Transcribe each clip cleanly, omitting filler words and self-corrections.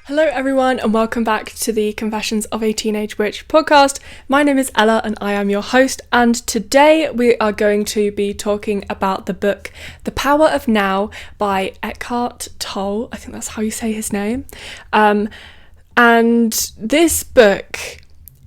Hello everyone and welcome back to the Confessions of a Teenage Witch podcast. My name is Ella and I am your host, and today we are going to be talking about the book The Power of Now by Eckhart Tolle. I think that's how you say his name. And this book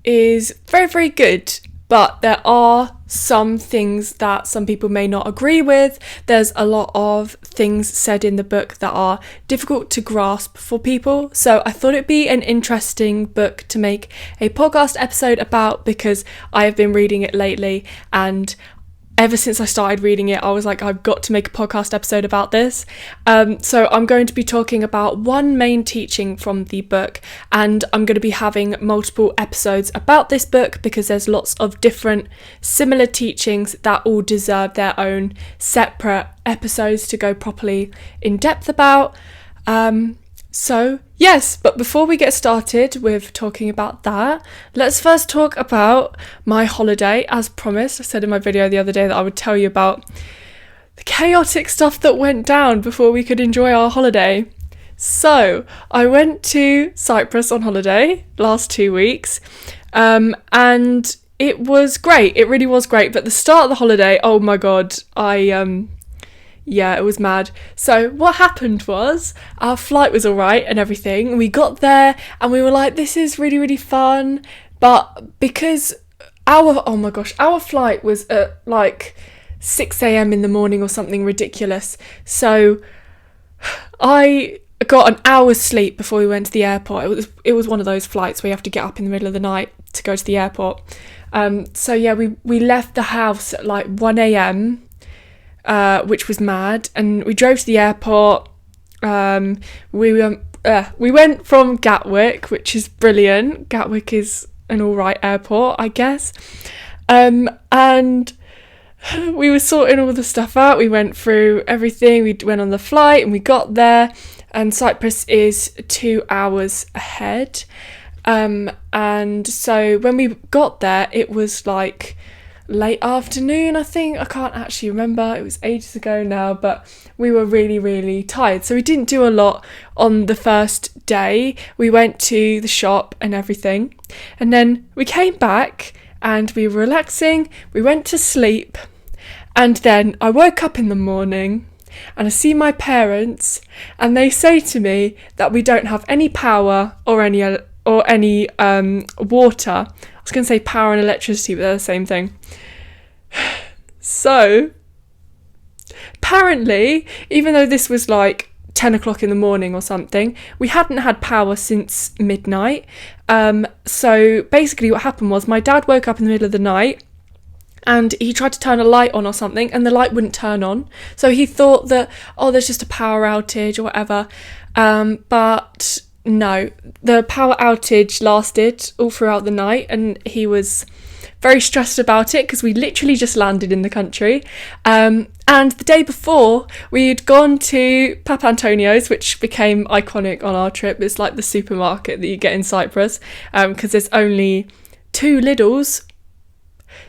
is very, very good, but there are some things that some people may not agree with. There's a lot of things said in the book that are difficult to grasp for people. So I thought it'd be an interesting book to make a podcast episode about, because I have been reading it lately, and ever since I started reading it, I was like, I've got to make a podcast episode about this. So I'm going to be talking about one main teaching from the book, and I'm going to be having multiple episodes about this book because there's lots of different similar teachings that all deserve their own separate episodes to go properly in depth about. So yes, but before we get started with talking about that, let's first talk about my holiday. As promised, I said in my video the other day that I would tell you about the chaotic stuff that went down before we could enjoy our holiday. So I went to Cyprus on holiday last 2 weeks, and it was great. It really was great. But the start of the holiday, oh my god, it was mad. So what happened was our flight was all right and everything. We got there and we were like, this is really, really fun. But because our flight was at like 6 a.m. in the morning or something ridiculous. So I got an hour's sleep before we went to the airport. It was one of those flights where you have to get up in the middle of the night to go to the airport. We left the house at like 1 a.m. Which was mad, and we drove to the airport. We went from Gatwick, which is brilliant. Gatwick is an alright airport, I guess. And we were sorting all the stuff out. We went through everything. We went on the flight and we got there, and Cyprus is 2 hours ahead. And so when we got there, it was like late afternoon, I think. I can't actually remember, it was ages ago now, but we were really, really tired, so we didn't do a lot on the first day. We went to the shop and everything, and then we came back and we were relaxing. We went to sleep, and then I woke up in the morning and I see my parents, and they say to me that we don't have any power or any water. I was going to say power and electricity, but they're the same thing. So, apparently, even though this was like 10 o'clock in the morning or something, we hadn't had power since midnight. So basically what happened was my dad woke up in the middle of the night and he tried to turn a light on or something, and the light wouldn't turn on. So he thought that, there's just a power outage or whatever. But no, the power outage lasted all throughout the night, and he was very stressed about it because we literally just landed in the country. And the day before, we'd gone to Papantonio's, which became iconic on our trip. It's like the supermarket that you get in Cyprus, because there's only 2 Lidls.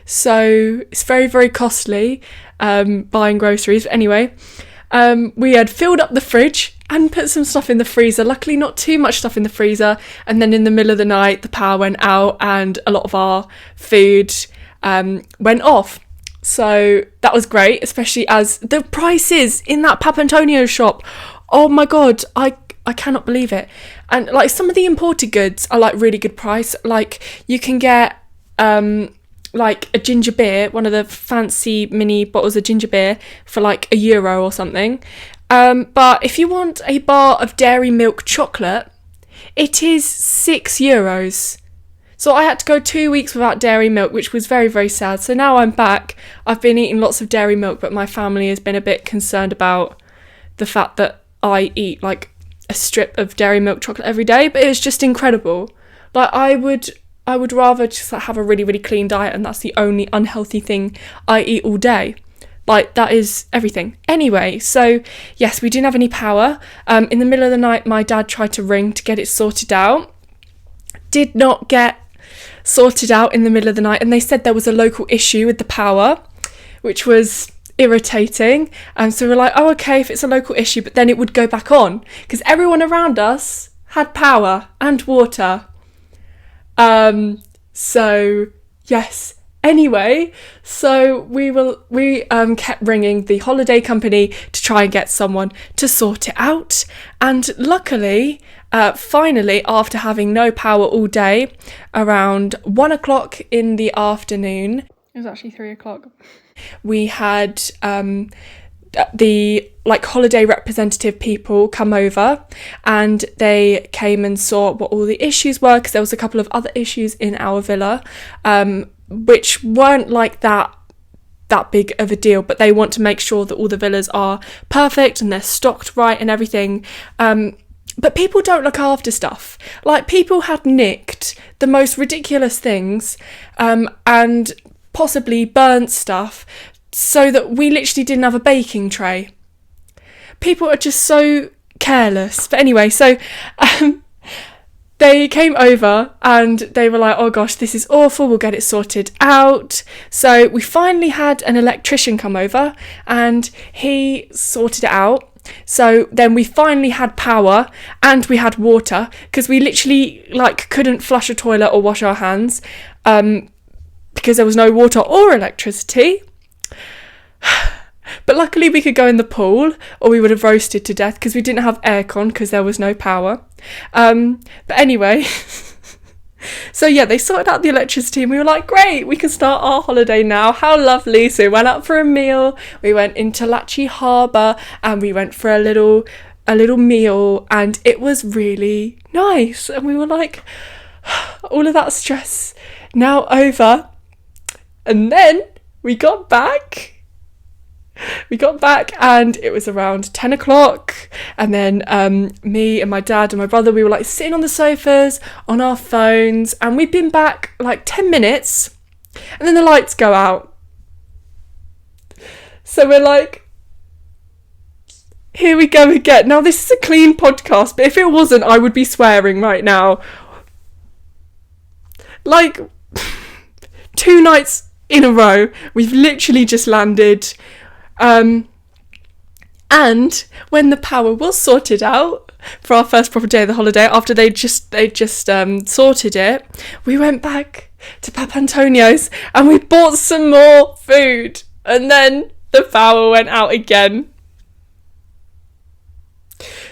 So it's very, very costly buying groceries. But anyway, we had filled up the fridge and put some stuff in the freezer. Luckily not too much stuff in the freezer, and then in the middle of the night the power went out and a lot of our food went off. So that was great, especially as the prices in that Papantonio shop, oh my god, I cannot believe it. And like some of the imported goods are like really good price. Like you can get like a ginger beer, one of the fancy mini bottles of ginger beer, for like €1 or something. But if you want a bar of dairy milk chocolate, it is €6. So I had to go 2 weeks without dairy milk, which was very, very sad. So now I'm back. I've been eating lots of dairy milk, but my family has been a bit concerned about the fact that I eat like a strip of dairy milk chocolate every day. But it's just incredible. Like I would rather just have a really, really clean diet, and that's the only unhealthy thing I eat all day. Like, that is everything. Anyway, so, yes, we didn't have any power. In the middle of the night, my dad tried to ring to get it sorted out. Did not get sorted out in the middle of the night, and they said there was a local issue with the power, which was irritating. So we're like, oh, okay, if it's a local issue, but then it would go back on, because everyone around us had power and water. So yes. Anyway, so we kept ringing the holiday company to try and get someone to sort it out, and luckily, finally, after having no power all day, around 1 o'clock in the afternoon, it was actually 3 o'clock, we had the holiday representative people come over, and they came and saw what all the issues were, because there was a couple of other issues in our villa, which weren't that big of a deal, but they want to make sure that all the villas are perfect and they're stocked right and everything. But people don't look after stuff. People had nicked the most ridiculous things, and possibly burnt stuff, so that we literally didn't have a baking tray. People are just so careless. But anyway, so they came over and they were like, oh gosh, this is awful, we'll get it sorted out. So we finally had an electrician come over and he sorted it out. So then we finally had power and we had water, because we literally couldn't flush a toilet or wash our hands because there was no water or electricity. But luckily we could go in the pool, or we would have roasted to death, because we didn't have aircon because there was no power. But anyway, so yeah, they sorted out the electricity and we were like, great, we can start our holiday now, how lovely. So we went out for a meal, we went into Latchy Harbour and we went for a little meal, and it was really nice. And we were like, all of that stress now over. And then we got back and it was around 10 o'clock, and then me and my dad and my brother, we were sitting on the sofas on our phones, and we'd been back 10 minutes and then the lights go out. So we're like, here we go again. Now this is a clean podcast, but if it wasn't, I would be swearing right now. 2 nights in a row, we've literally just landed. And when the power was sorted out for our first proper day of the holiday, after they just sorted it, we went back to Papantonio's and we bought some more food, and then the power went out again.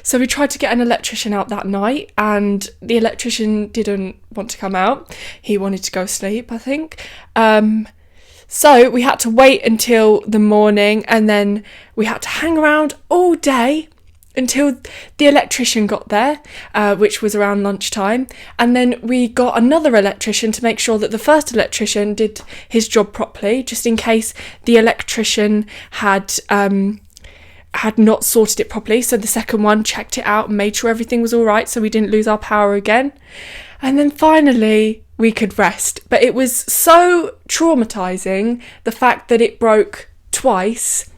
So we tried to get an electrician out that night, and the electrician didn't want to come out. He wanted to go sleep, I think. So we had to wait until the morning, and then we had to hang around all day until the electrician got there, which was around lunchtime. And then we got another electrician to make sure that the first electrician did his job properly, just in case the electrician had not sorted it properly. So the second one checked it out and made sure everything was all right, so we didn't lose our power again. And then finally we could rest. But it was so traumatising, the fact that it broke twice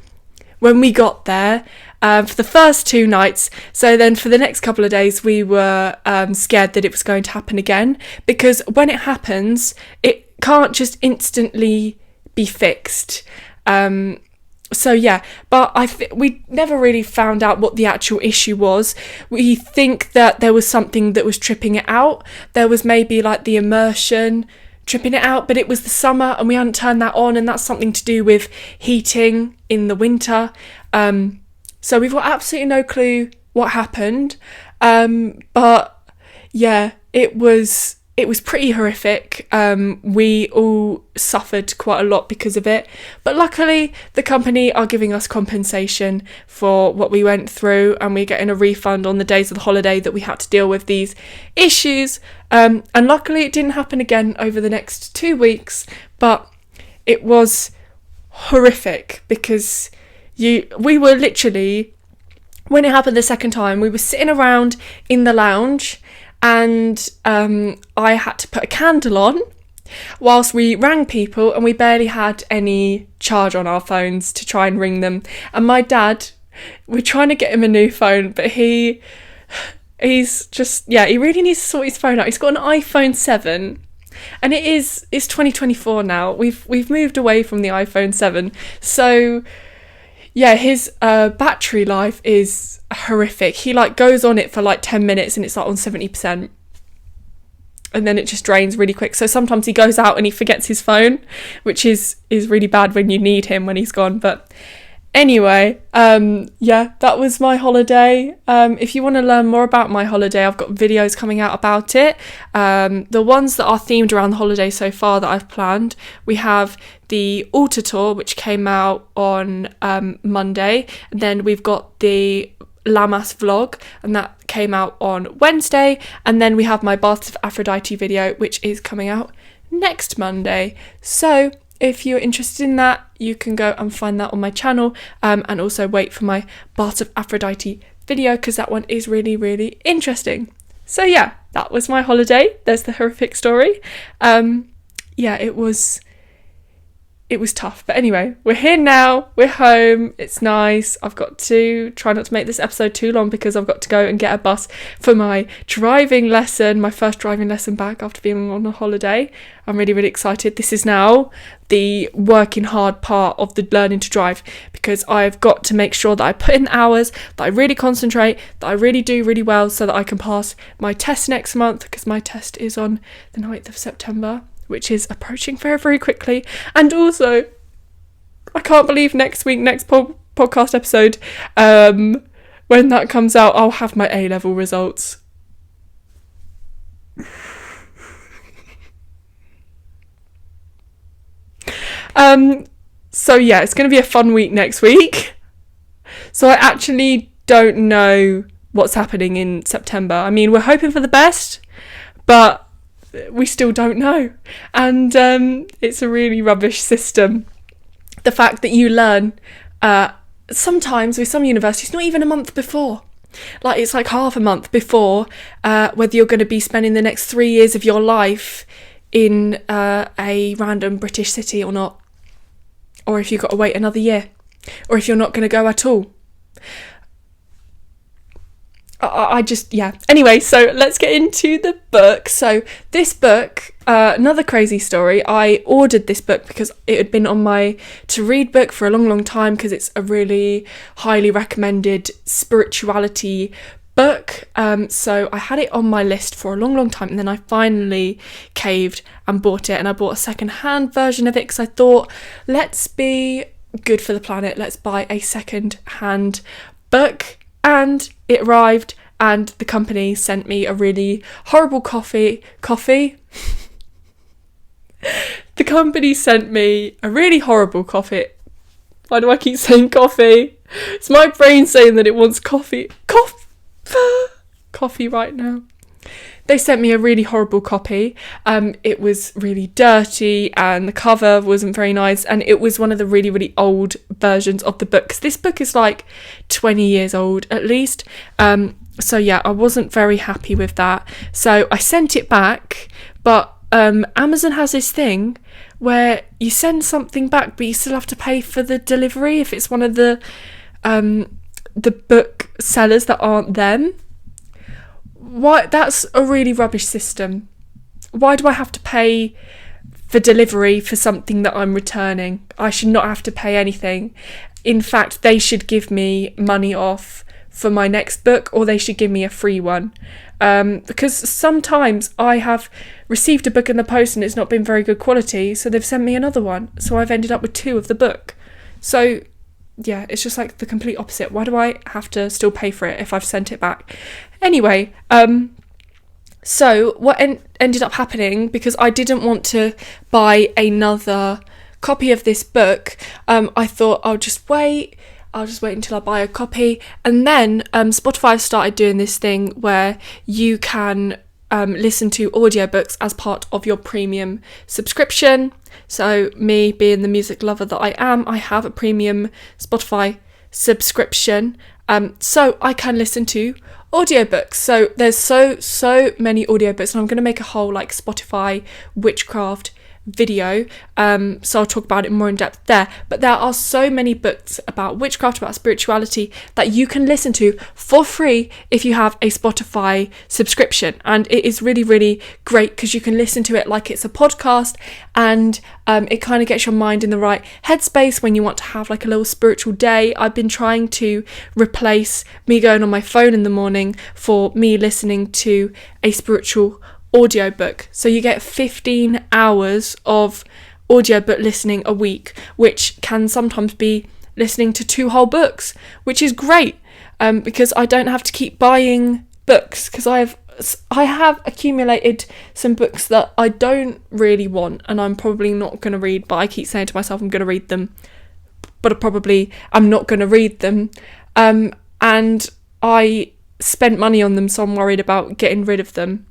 when we got there, for the first 2 nights. So then for the next couple of days we were scared that it was going to happen again, because when it happens, it can't just instantly be fixed. So yeah, but we never really found out what the actual issue was. We think that there was something that was tripping it out. There was maybe the immersion tripping it out, but it was the summer and we hadn't turned that on, and that's something to do with heating in the winter. So we've got absolutely no clue what happened. But yeah, it was pretty horrific. We all suffered quite a lot because of it, but luckily the company are giving us compensation for what we went through, and we're getting a refund on the days of the holiday that we had to deal with these issues. And luckily it didn't happen again over the next 2 weeks, but it was horrific because we were literally, when it happened the second time, we were sitting around in the lounge, and I had to put a candle on whilst we rang people, and we barely had any charge on our phones to try and ring them. And my dad, we're trying to get him a new phone, but he's just, he really needs to sort his phone out. He's got an iPhone 7, and it's 2024 now. We've moved away from the iPhone 7, so yeah, his battery life is horrific. He like goes on it for like 10 minutes and it's like on 70%. And then it just drains really quick. So sometimes he goes out and he forgets his phone, which is really bad when you need him when he's gone. But anyway, yeah, that was my holiday. If you want to learn more about my holiday, I've got videos coming out about it. The ones that are themed around the holiday so far that I've planned, we have the altar tour, which came out on Monday. And then we've got the Lamas vlog, and that came out on Wednesday. And then we have my Baths of Aphrodite video, which is coming out next Monday. So if you're interested in that, you can go and find that on my channel, and also wait for my Baths of Aphrodite video, because that one is really, really interesting. So yeah, that was my holiday. There's the horrific story. Yeah, it was tough. But anyway, we're here now. We're home. It's nice. I've got to try not to make this episode too long because I've got to go and get a bus for my driving lesson, my first driving lesson back after being on a holiday. I'm really, really excited. This is now the working hard part of the learning to drive, because I've got to make sure that I put in hours, that I really concentrate, that I really do really well so that I can pass my test next month, because my test is on the 9th of September. Which is approaching very, very quickly. And also, I can't believe next podcast episode, when that comes out, I'll have my A-level results. So yeah, it's going to be a fun week next week. So I actually don't know what's happening in September. I mean, we're hoping for the best, but we still don't know. And it's a really rubbish system. The fact that you learn sometimes with some universities not even a month before. Like it's like half a month before whether you're going to be spending the next 3 years of your life in a random British city or not. Or if you've got to wait another year. Or if you're not going to go at all. Yeah. Anyway, so let's get into the book. So this book, another crazy story. I ordered this book because it had been on my to read book for a long, long time, because it's a really highly recommended spirituality book. So I had it on my list for a long, long time, and then I finally caved and bought it. And I bought a second-hand version of it because I thought, let's be good for the planet. Let's buy a second-hand book. And it arrived, and the company sent me a really horrible coffee. The company sent me a really horrible coffee. Why do I keep saying coffee? It's my brain saying that it wants coffee. Coffee right now. They sent me a really horrible copy. It was really dirty and the cover wasn't very nice, and it was one of the really, really old versions of the book. 'Cause this book is like 20 years old at least. So yeah, I wasn't very happy with that. So I sent it back, but Amazon has this thing where you send something back but you still have to pay for the delivery if it's one of the book sellers that aren't them. Why? That's a really rubbish system. Why do I have to pay for delivery for something that I'm returning? I should not have to pay anything. In fact, they should give me money off for my next book, or they should give me a free one. Because sometimes I have received a book in the post and it's not been very good quality, so they've sent me another one. So I've ended up with 2 of the book. So yeah, it's just like the complete opposite. Why do I have to still pay for it if I've sent it back? Anyway, so what ended up happening, because I didn't want to buy another copy of this book, I thought I'll just wait until I buy a copy. And then Spotify started doing this thing where you can listen to audiobooks as part of your premium subscription. So me being the music lover that I am, I have a premium Spotify subscription, so I can listen to audiobooks. So there's so many audiobooks, and I'm going to make a whole like Spotify witchcraft video, so I'll talk about it more in depth there. But there are so many books about witchcraft, about spirituality, that you can listen to for free if you have a Spotify subscription, and it is really, really great because you can listen to it like it's a podcast, and it kind of gets your mind in the right headspace when you want to have like a little spiritual day. I've been trying to replace me going on my phone in the morning for me listening to a spiritual audiobook. So you get 15 hours of audiobook listening a week, which can sometimes be listening to 2 whole books, which is great, because I don't have to keep buying books, because I have accumulated some books that I don't really want and I'm probably not going to read, but I keep saying to myself I'm going to read them, but I'm not going to read them, and I spent money on them, so I'm worried about getting rid of them.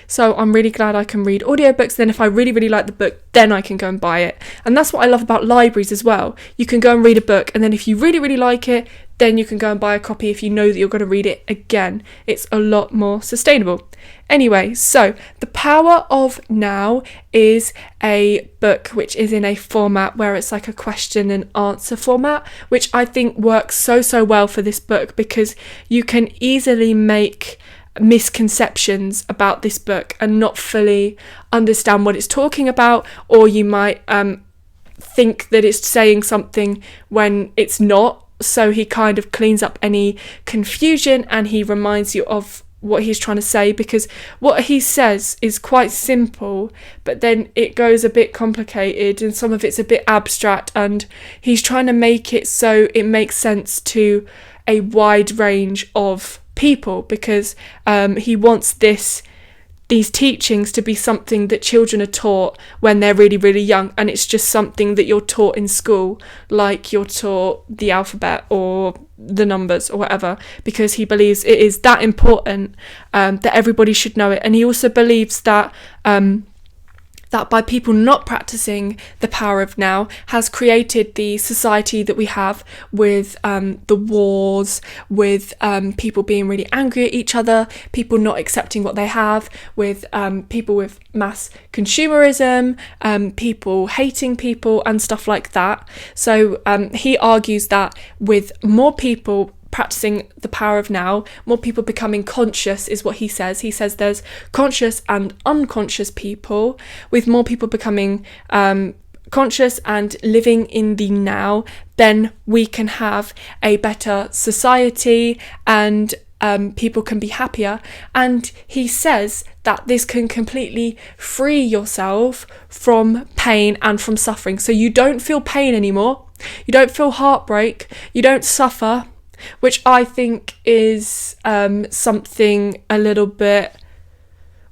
So I'm really glad I can read audiobooks. Then if I really, really like the book, then I can go and buy it. And that's what I love about libraries as well. You can go and read a book, and then if you really, really like it, then you can go and buy a copy if you know that you're going to read it again. It's a lot more sustainable. Anyway, so The Power of Now is a book which is in a format where it's like a question and answer format, which I think works so well for this book, because you can easily make misconceptions about this book and not fully understand what it's talking about, or you might think that it's saying something when it's not. So he kind of cleans up any confusion and he reminds you of what he's trying to say, because what he says is quite simple, but then it goes a bit complicated and some of it's a bit abstract, and he's trying to make it so it makes sense to a wide range of people, because he wants these teachings to be something that children are taught when they're really, really young, and it's just something that you're taught in school, like you're taught the alphabet or the numbers or whatever, because he believes it is that important, that everybody should know it. And he also believes that that by people not practicing the power of now has created the society that we have, with the wars, with people being really angry at each other, people not accepting what they have, with people with mass consumerism, people hating people and stuff like that. So he argues that with more people practicing the power of now, more people becoming conscious is what he says. He says there's conscious and unconscious people. With more people becoming conscious and living in the now, then we can have a better society and people can be happier. And he says that this can completely free yourself from pain and from suffering. So you don't feel pain anymore. You don't feel heartbreak. You don't suffer, which I think is something a little bit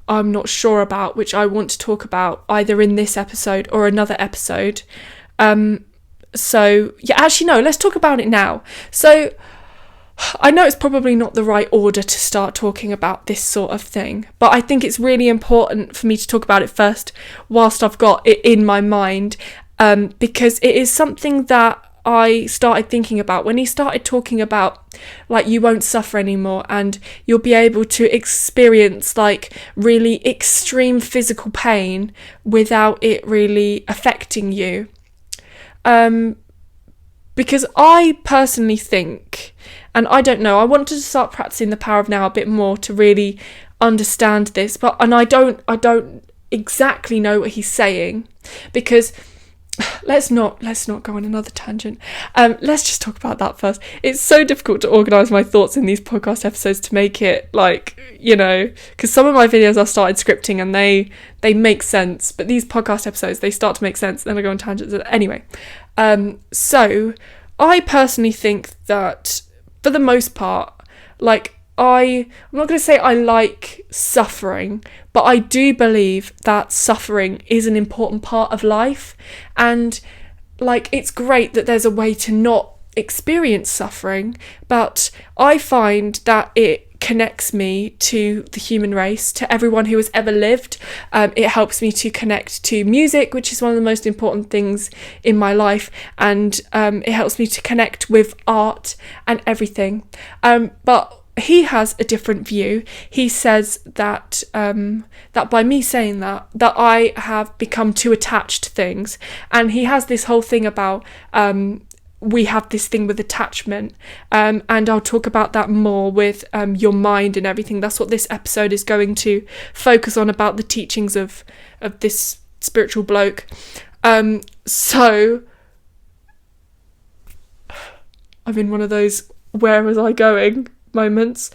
I'm not sure about, which I want to talk about either in this episode or another episode. So yeah, actually no, let's talk about it now. So I know it's probably not the right order to start talking about this sort of thing, but I think it's really important for me to talk about it first whilst I've got it in my mind, because it is something that I started thinking about when he started talking about, like, you won't suffer anymore and you'll be able to experience like really extreme physical pain without it really affecting you. Because I personally think, and I don't know, I want to start practicing the power of now a bit more to really understand this, and I don't exactly know what he's saying, because let's not go on another tangent. Let's just talk about that first. It's so difficult to organise my thoughts in these podcast episodes to make it, like, you know, because some of my videos I started scripting and they make sense, but these podcast episodes, they start to make sense, then I go on tangents. Anyway, so I personally think that for the most part, like, I'm not going to say I like suffering, but I do believe that suffering is an important part of life, and like, it's great that there's a way to not experience suffering, but I find that it connects me to the human race, to everyone who has ever lived. It helps me to connect to music, which is one of the most important things in my life, and it helps me to connect with art and everything. But he has a different view. He says that that by me saying that I have become too attached to things, and he has this whole thing about we have this thing with attachment, and I'll talk about that more with your mind and everything. That's what this episode is going to focus on, about the teachings of this spiritual bloke. So I'm in one of those where was I going moments.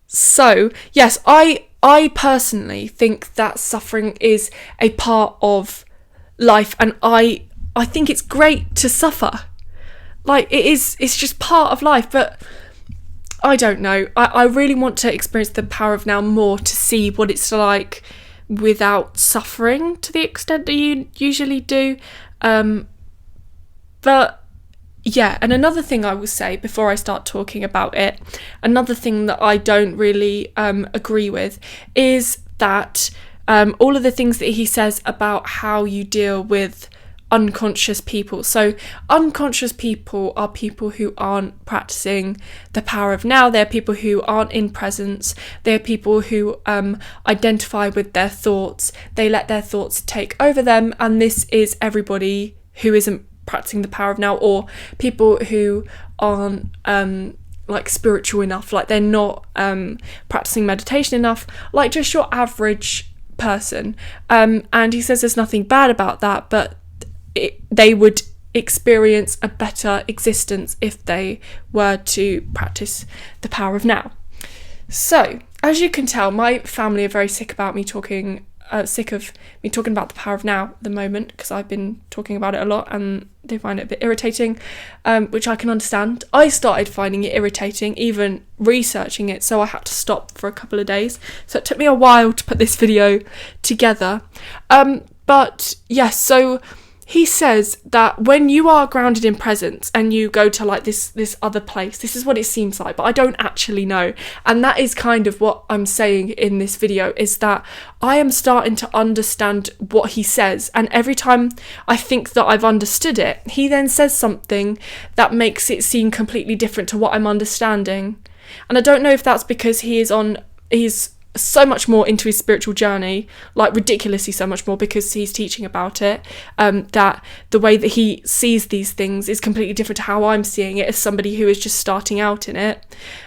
So yes, I personally think that suffering is a part of life, and I think it's great to suffer. Like, it's just part of life. But I don't know, I really want to experience the power of now more, to see what it's like without suffering to the extent that you usually do. But yeah, and another thing I will say before I start talking about it, another thing that I don't really agree with is that all of the things that he says about how you deal with unconscious people. So unconscious people are people who aren't practicing the power of now. They're people who aren't in presence. They're people who identify with their thoughts. They let their thoughts take over them, and this is everybody who isn't practicing the power of now, or people who aren't like spiritual enough, like they're not practicing meditation enough, like just your average person. And he says there's nothing bad about that, but they would experience a better existence if they were to practice the power of now. So as you can tell, my family are very sick of me talking about the power of now at the moment, because I've been talking about it a lot and they find it a bit irritating, which I can understand. I started finding it irritating even researching it, so I had to stop for a couple of days. So it took me a while to put this video together. But yes, so he says that when you are grounded in presence and you go to like this other place, this is what it seems like, but I don't actually know. And that is kind of what I'm saying in this video, is that I am starting to understand what he says. And every time I think that I've understood it, he then says something that makes it seem completely different to what I'm understanding. And I don't know if that's because he's so much more into his spiritual journey, like ridiculously so much more, because he's teaching about it, that the way that he sees these things is completely different to how I'm seeing it as somebody who is just starting out in it.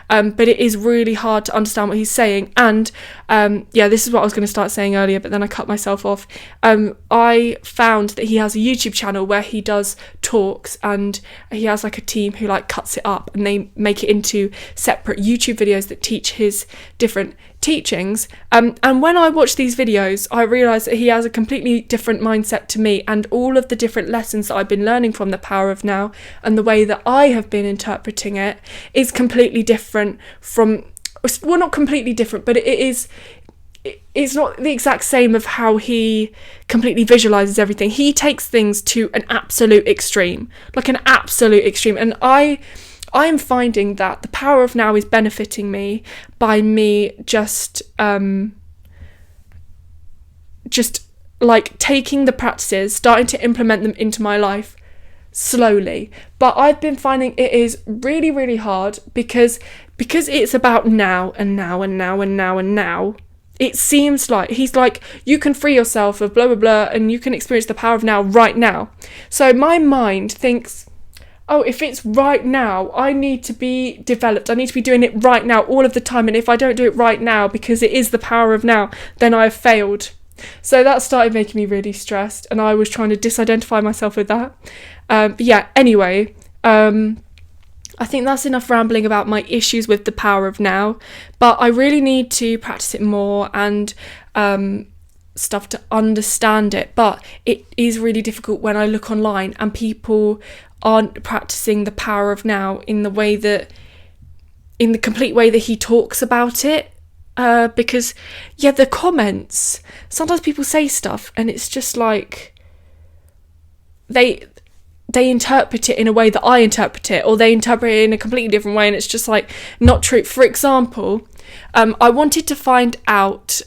But it is really hard to understand what he's saying. And yeah, this is what I was going to start saying earlier, but then I cut myself off. I found that he has a YouTube channel where he does talks, and he has like a team who like cuts it up and they make it into separate YouTube videos that teach his different teachings. And when I watch these videos, I realise that he has a completely different mindset to me, and all of the different lessons that I've been learning from the power of now and the way that I have been interpreting it is completely different from, well, not completely different, but it's not the exact same of how he completely visualizes everything. He takes things to an absolute extreme, and I'm finding that the power of now is benefiting me by me just like taking the practices, starting to implement them into my life slowly. But I've been finding it is really, really hard because it's about now and now and now and now and now. It seems like he's like, you can free yourself of blah, blah, blah, and you can experience the power of now right now. So my mind thinks, oh, if it's right now, I need to be developed. I need to be doing it right now all of the time. And if I don't do it right now because it is the power of now, then I have failed. So that started making me really stressed, and I was trying to disidentify myself with that. But yeah, anyway, I think that's enough rambling about my issues with the power of now. But I really need to practice it more and stuff to understand it. But it is really difficult when I look online and people aren't practicing the power of now in the complete way that he talks about it. Because yeah, the comments, sometimes people say stuff and it's just like they interpret it in a way that I interpret it, or they interpret it in a completely different way, and it's just like not true. For example, I wanted to find out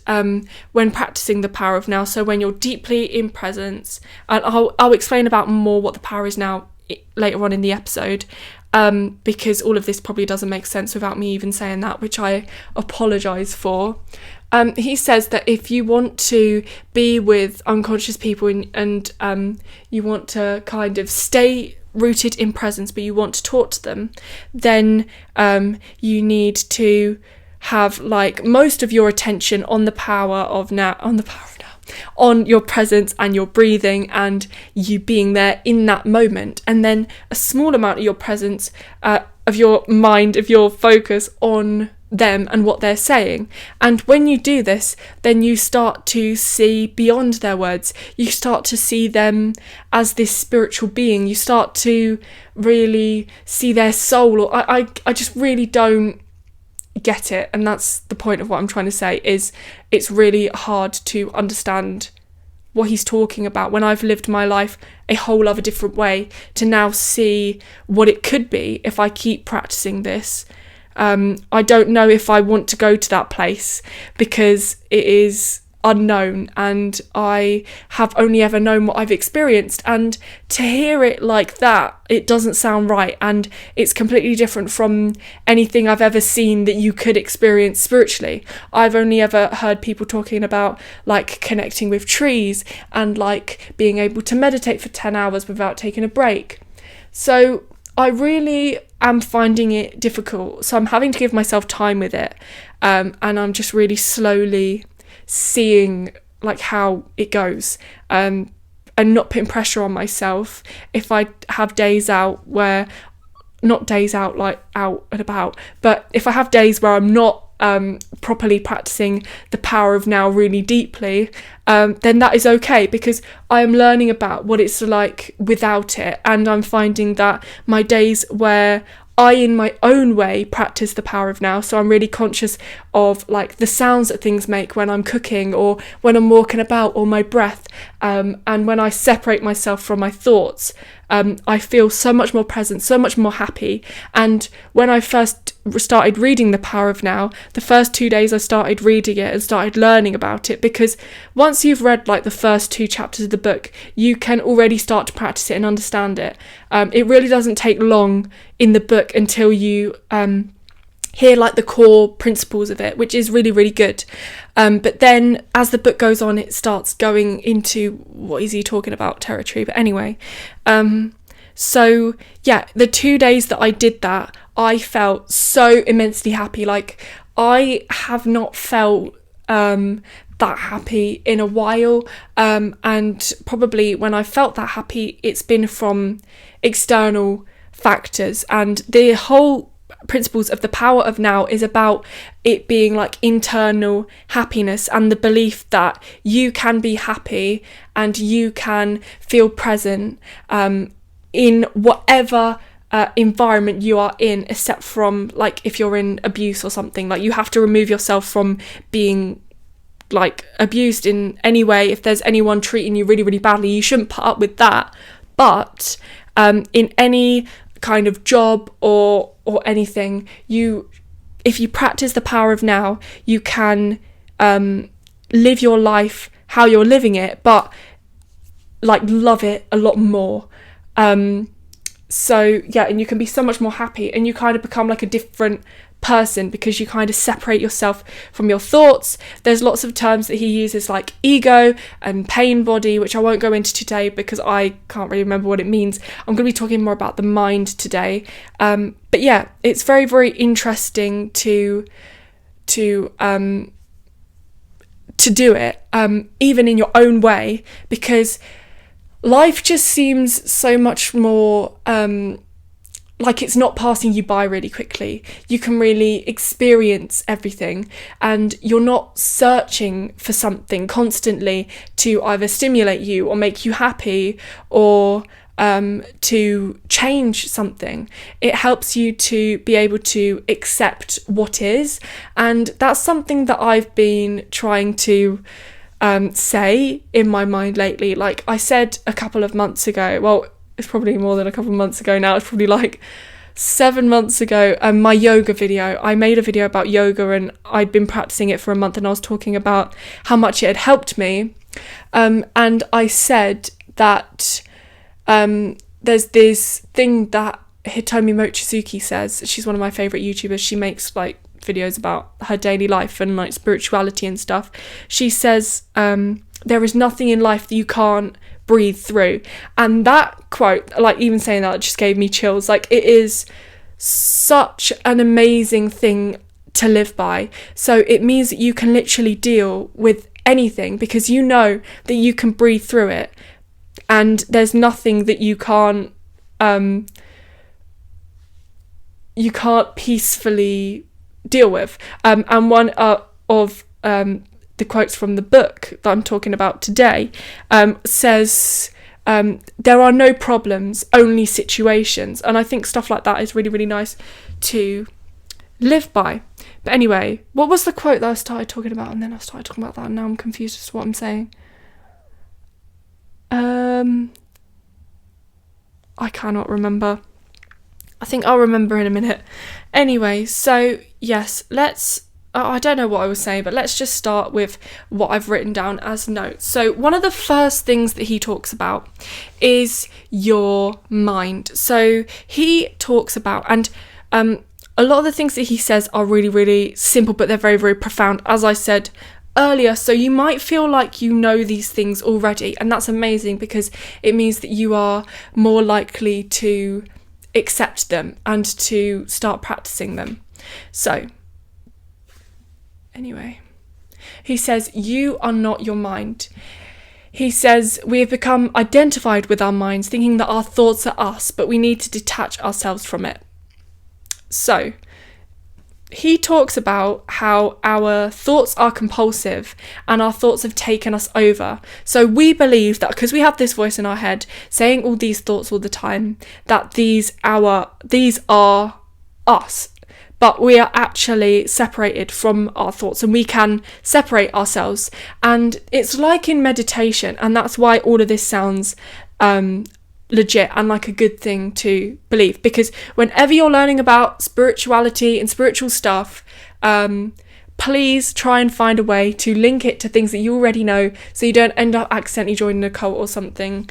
when practicing the power of now, so when you're deeply in presence, and I'll explain about more what the power is now later on in the episode, because all of this probably doesn't make sense without me even saying that, which I apologise for. He says that if you want to be with unconscious people and you want to kind of stay rooted in presence, but you want to talk to them, then you need to have like most of your attention on the power of now, on your presence and your breathing and you being there in that moment, and then a small amount of your presence, of your mind, of your focus on them and what they're saying. And when you do this, then you start to see beyond their words. You start to see them as this spiritual being. You start to really see their soul. Or I just really don't get it, and that's the point of what I'm trying to say, is it's really hard to understand what he's talking about when I've lived my life a whole other different way, to now see what it could be if I keep practicing this. I don't know if I want to go to that place, because it is unknown and I have only ever known what I've experienced, and to hear it like that, it doesn't sound right, and it's completely different from anything I've ever seen that you could experience spiritually. I've only ever heard people talking about like connecting with trees and like being able to meditate for 10 hours without taking a break. So I really am finding it difficult, so I'm having to give myself time with it, and I'm just really slowly seeing like how it goes, and not putting pressure on myself if I have days out where, not days out like out and about, but if I have days where I'm not properly practicing the power of now really deeply, then that is okay, because I am learning about what it's like without it, and I'm finding that my days where I, in my own way, practice the power of now, so I'm really conscious of like the sounds that things make when I'm cooking or when I'm walking about, or my breath, and when I separate myself from my thoughts, I feel so much more present, so much more happy. And when I first started reading The Power of Now, the first 2 days I started reading it and started learning about it, because once you've read like the first 2 chapters of the book, you can already start to practice it and understand it. It really doesn't take long in the book until you hear like the core principles of it, which is really, really good. But then as the book goes on, it starts going into what is he talking about territory. But anyway, so yeah, the 2 days that I did that, I felt so immensely happy. Like I have not felt that happy in a while, and probably when I felt that happy, it's been from external factors. And the whole principles of the power of now is about it being like internal happiness, and the belief that you can be happy and you can feel present in whatever environment you are in, except from like if you're in abuse or something. Like you have to remove yourself from being like abused in any way. If there's anyone treating you really, really badly, you shouldn't put up with that. But in any kind of job or anything, if you practice the power of now, you can live your life how you're living it, but like love it a lot more. So yeah, and you can be so much more happy, and you kind of become like a different person because you kind of separate yourself from your thoughts. There's lots of terms that he uses like ego and pain body, which I won't go into today because I can't really remember what it means. I'm going to be talking more about the mind today. But yeah, it's very, very interesting to do it, even in your own way, because life just seems so much more like it's not passing you by really quickly. You can really experience everything, and you're not searching for something constantly to either stimulate you or make you happy or to change something. It helps you to be able to accept what is, and that's something that I've been trying to say in my mind lately. Like I said a couple of months ago, well, it's probably more than a couple of months ago now, it's probably like 7 months ago, my yoga video. I made a video about yoga, and I'd been practicing it for a month, and I was talking about how much it had helped me, and I said that there's this thing that Hitomi Mochizuki says. She's one of my favourite YouTubers. She makes like videos about her daily life and like spirituality and stuff. She says, there is nothing in life that you can't breathe through. And that quote, like even saying that, just gave me chills. Like, it is such an amazing thing to live by. So it means that you can literally deal with anything because you know that you can breathe through it, and there's nothing that you can't peacefully deal with. And one of the quotes from the book that I'm talking about today says, there are no problems, only situations. And I think stuff like that is really, really nice to live by. But anyway, what was the quote that I started talking about? And then I started talking about that, and now I'm confused as to what I'm saying. I cannot remember. I think I'll remember in a minute. Anyway, so yes, I don't know what I was saying, but let's just start with what I've written down as notes. So one of the first things that he talks about is your mind. So he talks about, and a lot of the things that he says are really, really simple, but they're very, very profound, as I said earlier. So you might feel like you know these things already, and that's amazing because it means that you are more likely to accept them and to start practicing them. So anyway, he says, you are not your mind. He says, we have become identified with our minds, thinking that our thoughts are us, but we need to detach ourselves from it. So he talks about how our thoughts are compulsive and our thoughts have taken us over. So we believe that because we have this voice in our head saying all these thoughts all the time, that these are us. But we are actually separated from our thoughts, and we can separate ourselves. And it's like in meditation, and that's why all of this sounds legit and like a good thing to believe. Because whenever you're learning about spirituality and spiritual stuff, please try and find a way to link it to things that you already know, so you don't end up accidentally joining a cult or something.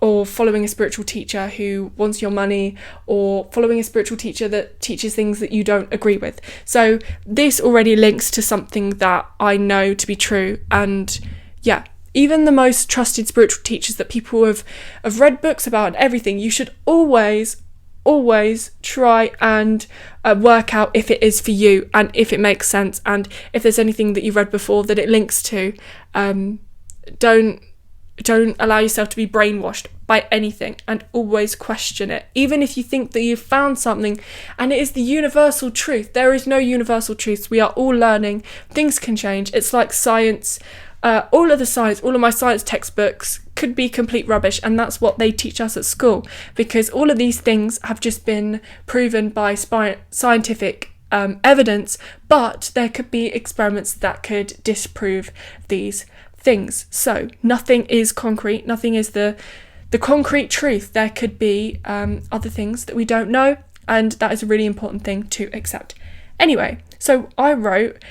Or following a spiritual teacher who wants your money, or following a spiritual teacher that teaches things that you don't agree with. So this already links to something that I know to be true. And yeah, even the most trusted spiritual teachers that people have read books about and everything, you should always try and work out if it is for you and if it makes sense, and if there's anything that you've read before that it links to. Don't allow yourself to be brainwashed by anything, and always question it. Even if you think that you've found something and it is the universal truth, there is no universal truths. We are all learning. Things can change. It's like science. All of my science textbooks could be complete rubbish, and that's what they teach us at school, because all of these things have just been proven by scientific evidence, but there could be experiments that could disprove these things. So nothing is concrete, nothing is the concrete truth. There could be other things that we don't know, and that is a really important thing to accept. Anyway, so I wrote,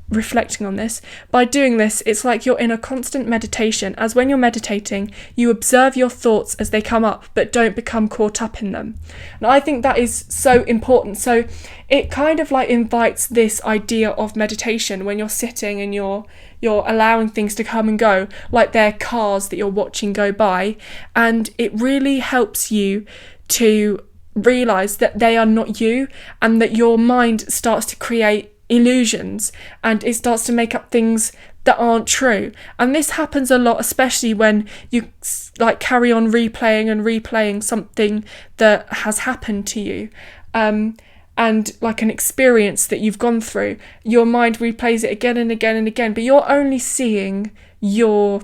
reflecting on this, by doing this, it's like you're in a constant meditation, as when you're meditating, you observe your thoughts as they come up, but don't become caught up in them. And I think that is so important. So it kind of like invites this idea of meditation when you're sitting and you're allowing things to come and go, like they're cars that you're watching go by, and it really helps you to realize that they are not you, and that your mind starts to create illusions and it starts to make up things that aren't true. And this happens a lot, especially when you like carry on replaying something that has happened to you, and like an experience that you've gone through. Your mind replays it again and again and again, but you're only seeing your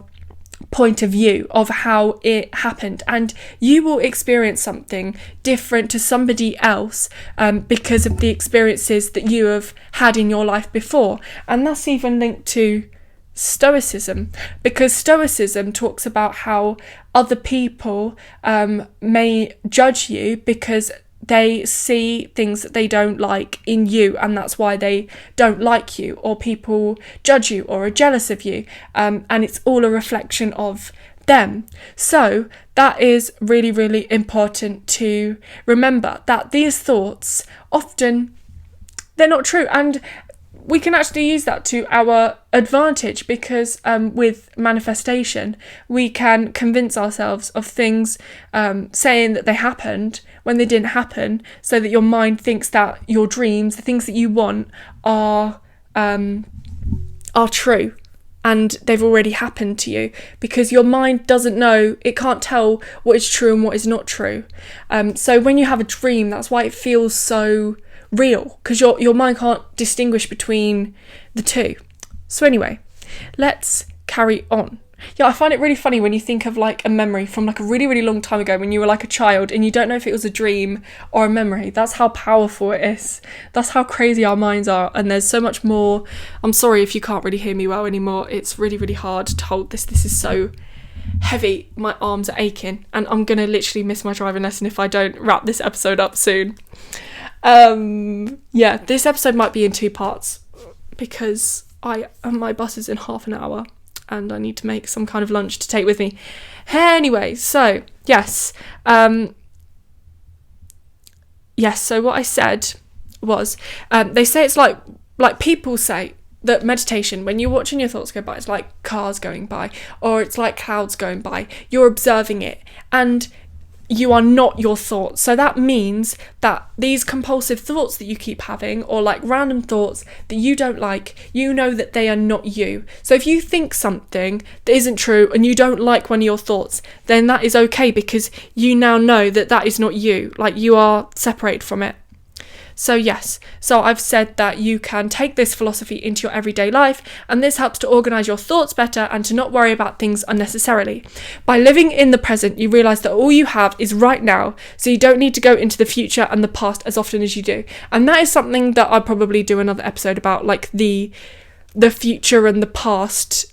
point of view of how it happened, and you will experience something different to somebody else because of the experiences that you have had in your life before. And that's even linked to Stoicism, because Stoicism talks about how other people may judge you because they see things that they don't like in you, and that's why they don't like you, or people judge you or are jealous of you, and it's all a reflection of them. So that is really, really important to remember, that these thoughts often, they're not true. And we can actually use that to our advantage, because with manifestation, we can convince ourselves of things, saying that they happened when they didn't happen, so that your mind thinks that your dreams, the things that you want, are true, and they've already happened to you, because your mind doesn't know, it can't tell what is true and what is not true. So when you have a dream, that's why it feels so real, because your mind can't distinguish between the two. So anyway, let's carry on. Yeah, I find it really funny when you think of like a memory from like a really, really long time ago when you were like a child and you don't know if it was a dream or a memory. That's how powerful it is. That's how crazy our minds are. And there's so much more. I'm sorry if you can't really hear me well anymore. It's really, really hard to hold this. This is so heavy. My arms are aching, and I'm going to literally miss my driving lesson if I don't wrap this episode up soon. Yeah, this episode might be in 2 parts because my bus is in half an hour and I need to make some kind of lunch to take with me. Anyway, so yes, so what I said was, they say it's like people say that meditation, when you're watching your thoughts go by, it's like cars going by, or it's like clouds going by. You're observing it, and you are not your thoughts. So that means that these compulsive thoughts that you keep having, or like random thoughts that you don't like, you know that they are not you. So if you think something that isn't true and you don't like one of your thoughts, then that is okay, because you now know that that is not you. Like, you are separated from it. So yes, so I've said that you can take this philosophy into your everyday life, and this helps to organise your thoughts better and to not worry about things unnecessarily. By living in the present, you realise that all you have is right now, so you don't need to go into the future and the past as often as you do. And that is something that I'll probably do another episode about, like the future and the past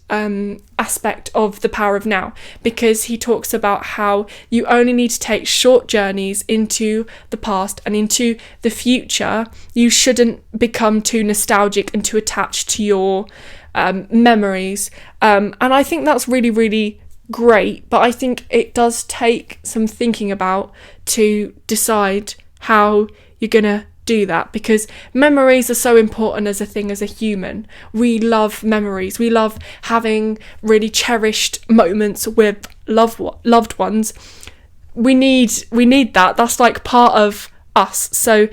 aspect of the power of now, because he talks about how you only need to take short journeys into the past and into the future. You shouldn't become too nostalgic and too attached to your memories, and I think that's really, really great, but I think it does take some thinking about to decide how you're gonna do that, because memories are so important as a thing. As a human, we love memories. We love having really cherished moments with loved ones. We need that. That's like part of us. So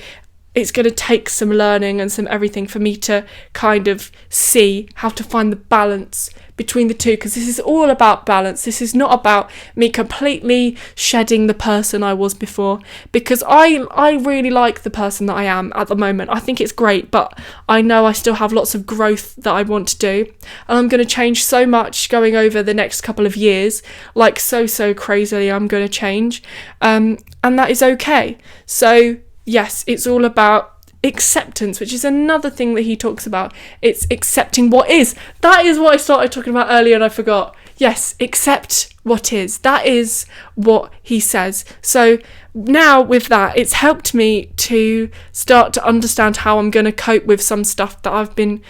it's going to take some learning and some everything for me to kind of see how to find the balance between the two, because this is all about balance. This is not about me completely shedding the person I was before, because I really like the person that I am at the moment. I think it's great, but I know I still have lots of growth that I want to do, and I'm going to change so much going over the next couple of years, like so crazily I'm going to change, and that is okay. So yes, it's all about acceptance, which is another thing that he talks about. It's accepting what is. That is what I started talking about earlier and I forgot. Yes, accept what is. That is what he says. So now with that, it's helped me to start to understand how I'm going to cope with some stuff that I've been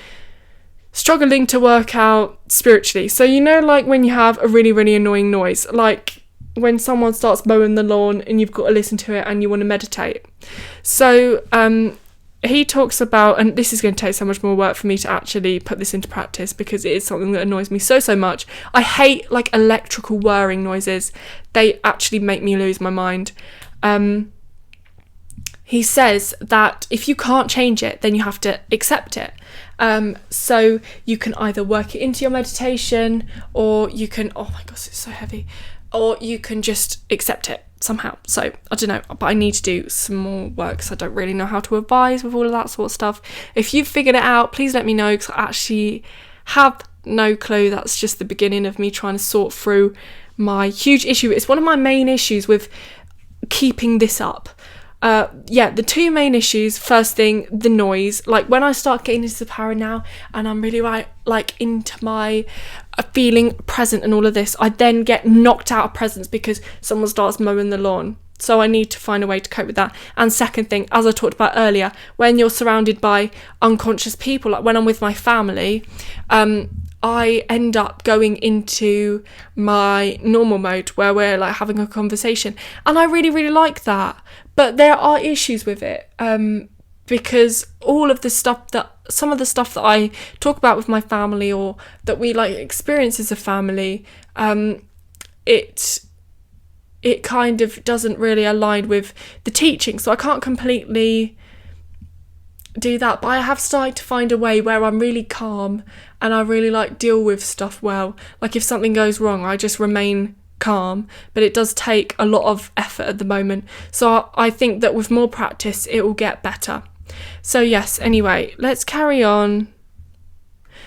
struggling to work out spiritually. So, you know, like when you have a really, really annoying noise, like when someone starts mowing the lawn and you've got to listen to it and you want to meditate. So he talks about, and this is going to take so much more work for me to actually put this into practice, because it is something that annoys me so much. I hate like electrical whirring noises. They actually make me lose my mind. He says that if you can't change it, then you have to accept it. So you can either work it into your meditation, or you can, oh my gosh, it's so heavy, or you can just accept it somehow. So I don't know, but I need to do some more work, because I don't really know how to advise with all of that sort of stuff. If you've figured it out, please let me know, because I actually have no clue. That's just the beginning of me trying to sort through my huge issue. It's one of my main issues with keeping this up. The 2 main issues. First thing, the noise. Like when I start getting into the power now, and I'm really like into my feeling present and all of this, I then get knocked out of presence because someone starts mowing the lawn. So I need to find a way to cope with that. And second thing, as I talked about earlier, when you're surrounded by unconscious people, like when I'm with my family, I end up going into my normal mode where we're like having a conversation, and I really, really like that. But there are issues with it, because some of the stuff that I talk about with my family, or that we like experience as a family, it kind of doesn't really align with the teaching, so I can't completely do that. But I have started to find a way where I'm really calm and I really like deal with stuff well. Like if something goes wrong, I just remain calm, but it does take a lot of effort at the moment. So I think that with more practice, it will get better. So yes, anyway, let's carry on.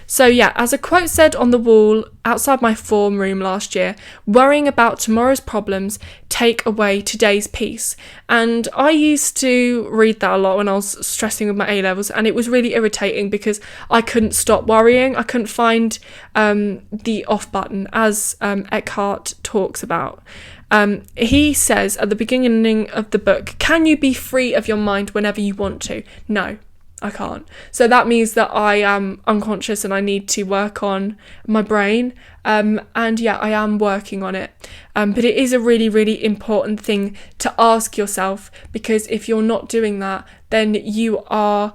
So yeah, as a quote said on the wall outside my form room last year, worrying about tomorrow's problems take away today's peace. And I used to read that a lot when I was stressing with my A-levels, and it was really irritating because I couldn't stop worrying. I couldn't find the off button, as Eckhart talks about. He says at the beginning of the book, can you be free of your mind whenever you want to? No, I can't. So that means that I am unconscious and I need to work on my brain. And yeah, I am working on it. But it is a really, really important thing to ask yourself, because if you're not doing that, then you are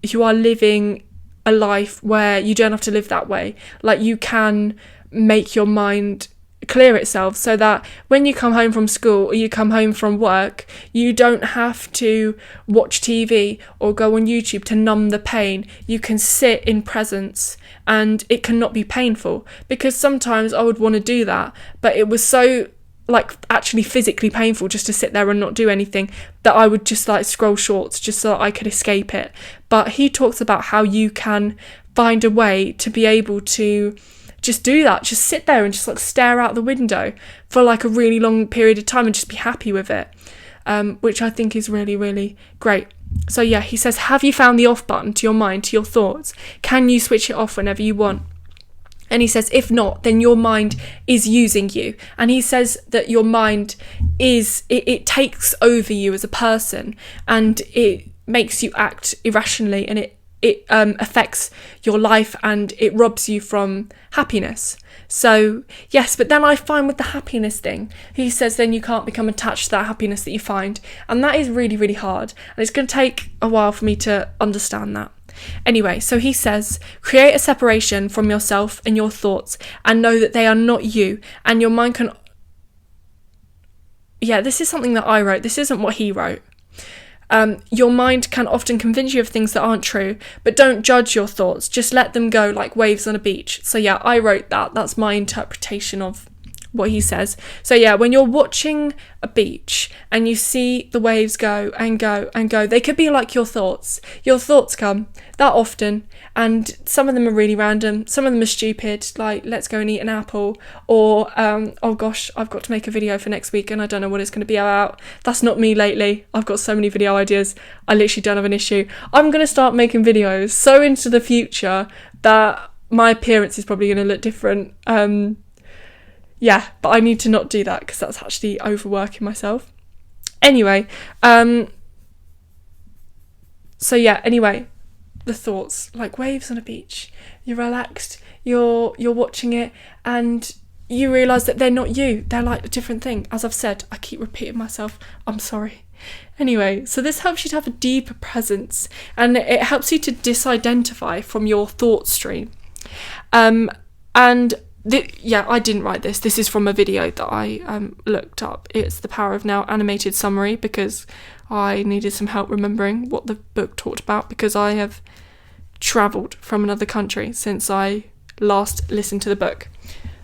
living a life where you don't have to live that way. Like, you can make your mind clear itself so that when you come home from school or you come home from work, you don't have to watch TV or go on YouTube to numb the pain. You can sit in presence and it cannot be painful, because sometimes I would want to do that, but it was so like actually physically painful just to sit there and not do anything that I would just like scroll shorts just so that I could escape it. But he talks about how you can find a way to be able to just do that, just sit there and just like stare out the window for like a really long period of time and just be happy with it, which I think is really, really great. So yeah, he says, have you found the off button to your mind, to your thoughts? Can you switch it off whenever you want? And he says, if not, then your mind is using you. And he says that your mind it takes over you as a person, and it makes you act irrationally, and it affects your life, and it robs you from happiness. So yes, but then I find with the happiness thing, he says then you can't become attached to that happiness that you find, and that is really, really hard, and it's going to take a while for me to understand that. Anyway, so he says, create a separation from yourself and your thoughts, and know that they are not you, and your mind can... Yeah, this is something that I wrote, this isn't what he wrote. Your mind can often convince you of things that aren't true, but don't judge your thoughts. Just let them go like waves on a beach. So yeah, I wrote that. That's my interpretation of what he says. So yeah, when you're watching a beach and you see the waves go and go and go, they could be like your thoughts. Your thoughts come that often, and some of them are really random, some of them are stupid, like let's go and eat an apple, or oh gosh, I've got to make a video for next week and I don't know what it's going to be about. That's not me lately. I've got so many video ideas, I literally don't have an issue. I'm going to start making videos so into the future that my appearance is probably going to look different. Yeah, but I need to not do that because that's actually overworking myself. Anyway, so yeah, anyway, the thoughts, like waves on a beach. You're relaxed, you're watching it, and you realise that they're not you. They're like a different thing. As I've said, I keep repeating myself. I'm sorry. Anyway, so this helps you to have a deeper presence, and it helps you to disidentify from your thought stream. Yeah, I didn't write this. This is from a video that I looked up. It's The Power of Now animated summary, because I needed some help remembering what the book talked about, because I have travelled from another country since I last listened to the book.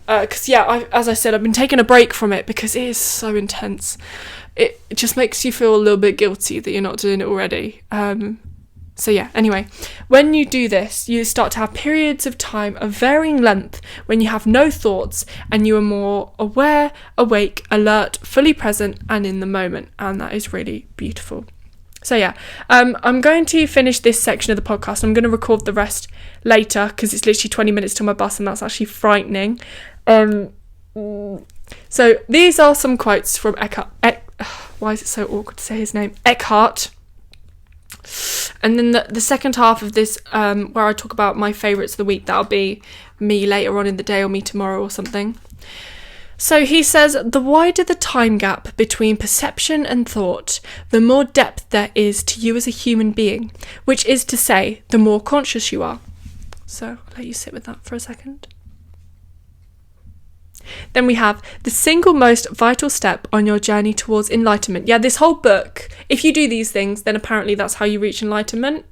Because yeah, as I said, I've been taking a break from it because it is so intense. It just makes you feel a little bit guilty that you're not doing it already. So yeah, anyway, when you do this, you start to have periods of time of varying length when you have no thoughts and you are more aware, awake, alert, fully present, and in the moment. And that is really beautiful. So yeah, I'm going to finish this section of the podcast. I'm going to record the rest later because it's literally 20 minutes till my bus, and that's actually frightening. So these are some quotes from Eckhart. Why is it so awkward to say his name? Eckhart. And then the second half of this, where I talk about my favourites of the week, that'll be me later on in the day or me tomorrow or something. So he says, the wider the time gap between perception and thought, the more depth there is to you as a human being, which is to say, the more conscious you are. So I'll let you sit with that for a second. Then we have the single most vital step on your journey towards enlightenment. Yeah, this whole book, if you do these things, then apparently that's how you reach enlightenment.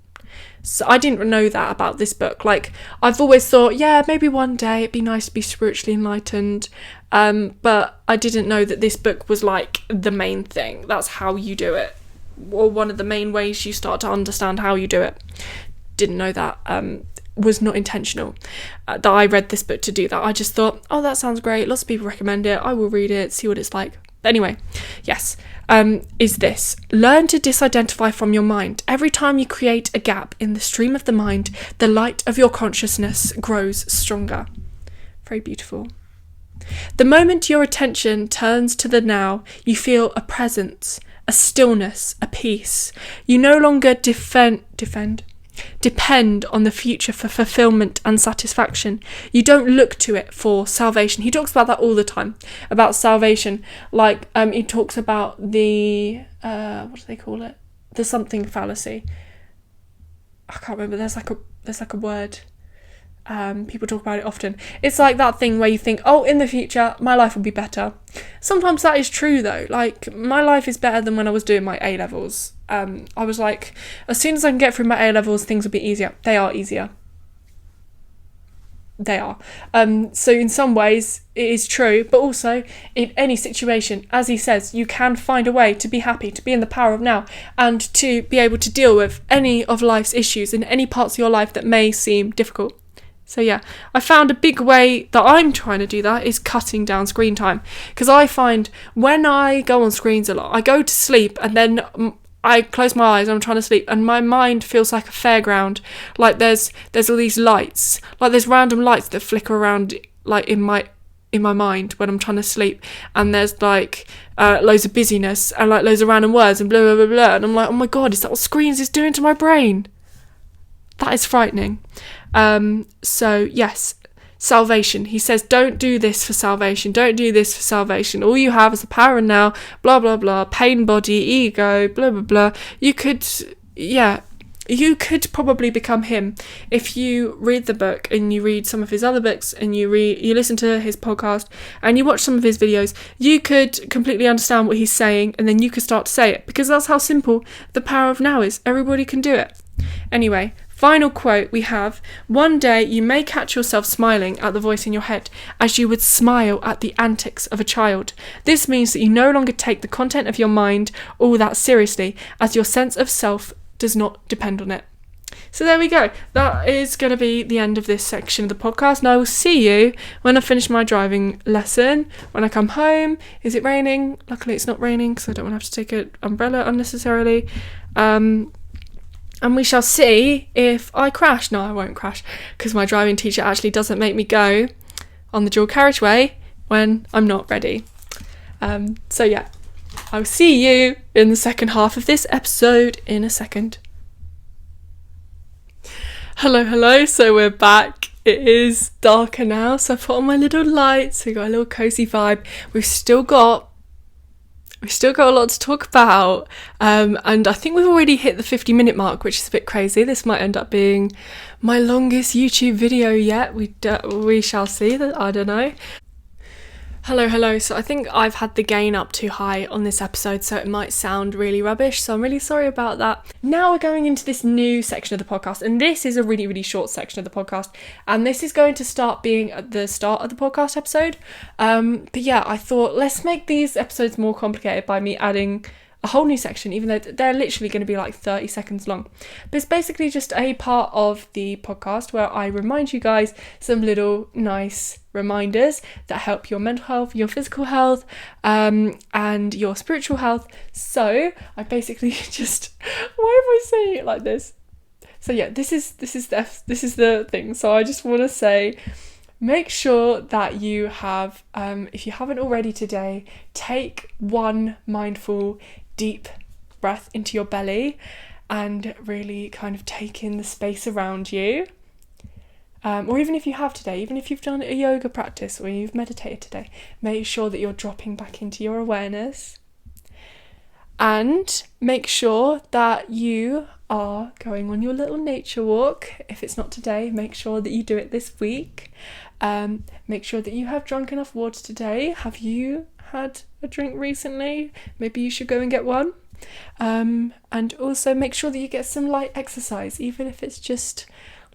So I didn't know that about this book. Like, I've always thought, yeah, maybe one day it'd be nice to be spiritually enlightened. But I didn't know that this book was like the main thing. That's how you do it. Or one of the main ways you start to understand how you do it. Didn't know that. Was not intentional that I read this book to do that. I just thought, oh, that sounds great. Lots of people recommend it. I will read it, see what it's like. But anyway, yes, is this. Learn to disidentify from your mind. Every time you create a gap in the stream of the mind, the light of your consciousness grows stronger. Very beautiful. The moment your attention turns to the now, you feel a presence, a stillness, a peace. You no longer depend on the future for fulfillment and satisfaction. You don't look to it for salvation. He talks about that all the time, about salvation. Like, he talks about the, what do they call it? The something fallacy. I can't remember. There's like a word. People talk about it often. It's like that thing where you think, oh, in the future, my life will be better. Sometimes that is true though. Like, my life is better than when I was doing my A-levels. I was like, as soon as I can get through my A-levels, things will be easier. They are easier. They are. So in some ways, it is true, but also in any situation, as he says, you can find a way to be happy, to be in the power of now, and to be able to deal with any of life's issues in any parts of your life that may seem difficult. So yeah, I found a big way that I'm trying to do that is cutting down screen time. Because I find when I go on screens a lot, I go to sleep and then I close my eyes and I'm trying to sleep and my mind feels like a fairground. Like there's all these lights, like there's random lights that flicker around like in my mind when I'm trying to sleep, and there's like loads of busyness and like loads of random words and blah blah blah blah, and I'm like, oh my god, is that what screens is doing to my brain? That is frightening. So yes, salvation. He says, don't do this for salvation. Don't do this for salvation. All you have is the power and now, blah, blah, blah, pain, body, ego, blah, blah, blah. You could probably become him if you read the book and you read some of his other books and you listen to his podcast and you watch some of his videos. You could completely understand what he's saying and then you could start to say it, because that's how simple the power of now is. Everybody can do it. Anyway, final quote we have, one day you may catch yourself smiling at the voice in your head as you would smile at the antics of a child. This means that you no longer take the content of your mind all that seriously, as your sense of self does not depend on it. So there we go. That is going to be the end of this section of the podcast. And I will see you when I finish my driving lesson. When I come home. Is it raining? Luckily it's not raining because I don't want to have to take an umbrella unnecessarily. And we shall see if I crash. No, I won't crash because my driving teacher actually doesn't make me go on the dual carriageway when I'm not ready. So yeah, I'll see you in the second half of this episode in a second. Hello, so we're back. It is darker now, so I've put on my little lights. We got a little cozy vibe. We've still got a lot to talk about, and I think we've already hit the 50-minute mark, which is a bit crazy. This might end up being my longest YouTube video yet. We shall see. I don't know. Hello. So I think I've had the gain up too high on this episode, so it might sound really rubbish, so I'm really sorry about that. Now we're going into this new section of the podcast, and this is a really, really short section of the podcast, and this is going to start being at the start of the podcast episode. But yeah, I thought let's make these episodes more complicated by me adding a whole new section, even though they're literally going to be like 30 seconds long. But it's basically just a part of the podcast where I remind you guys some little nice reminders that help your mental health, your physical health, and your spiritual health. So I basically just, why am I saying it like this? So yeah, this is the thing. So I just want to say, make sure that you have, if you haven't already today, take one mindful deep breath into your belly and really kind of take in the space around you. Or even if you have today, even if you've done a yoga practice or you've meditated today, make sure that you're dropping back into your awareness. And make sure that you are going on your little nature walk. If it's not today, make sure that you do it this week. Make sure that you have drunk enough water today. Have you had a drink recently? Maybe you should go and get one. And also make sure that you get some light exercise, even if it's just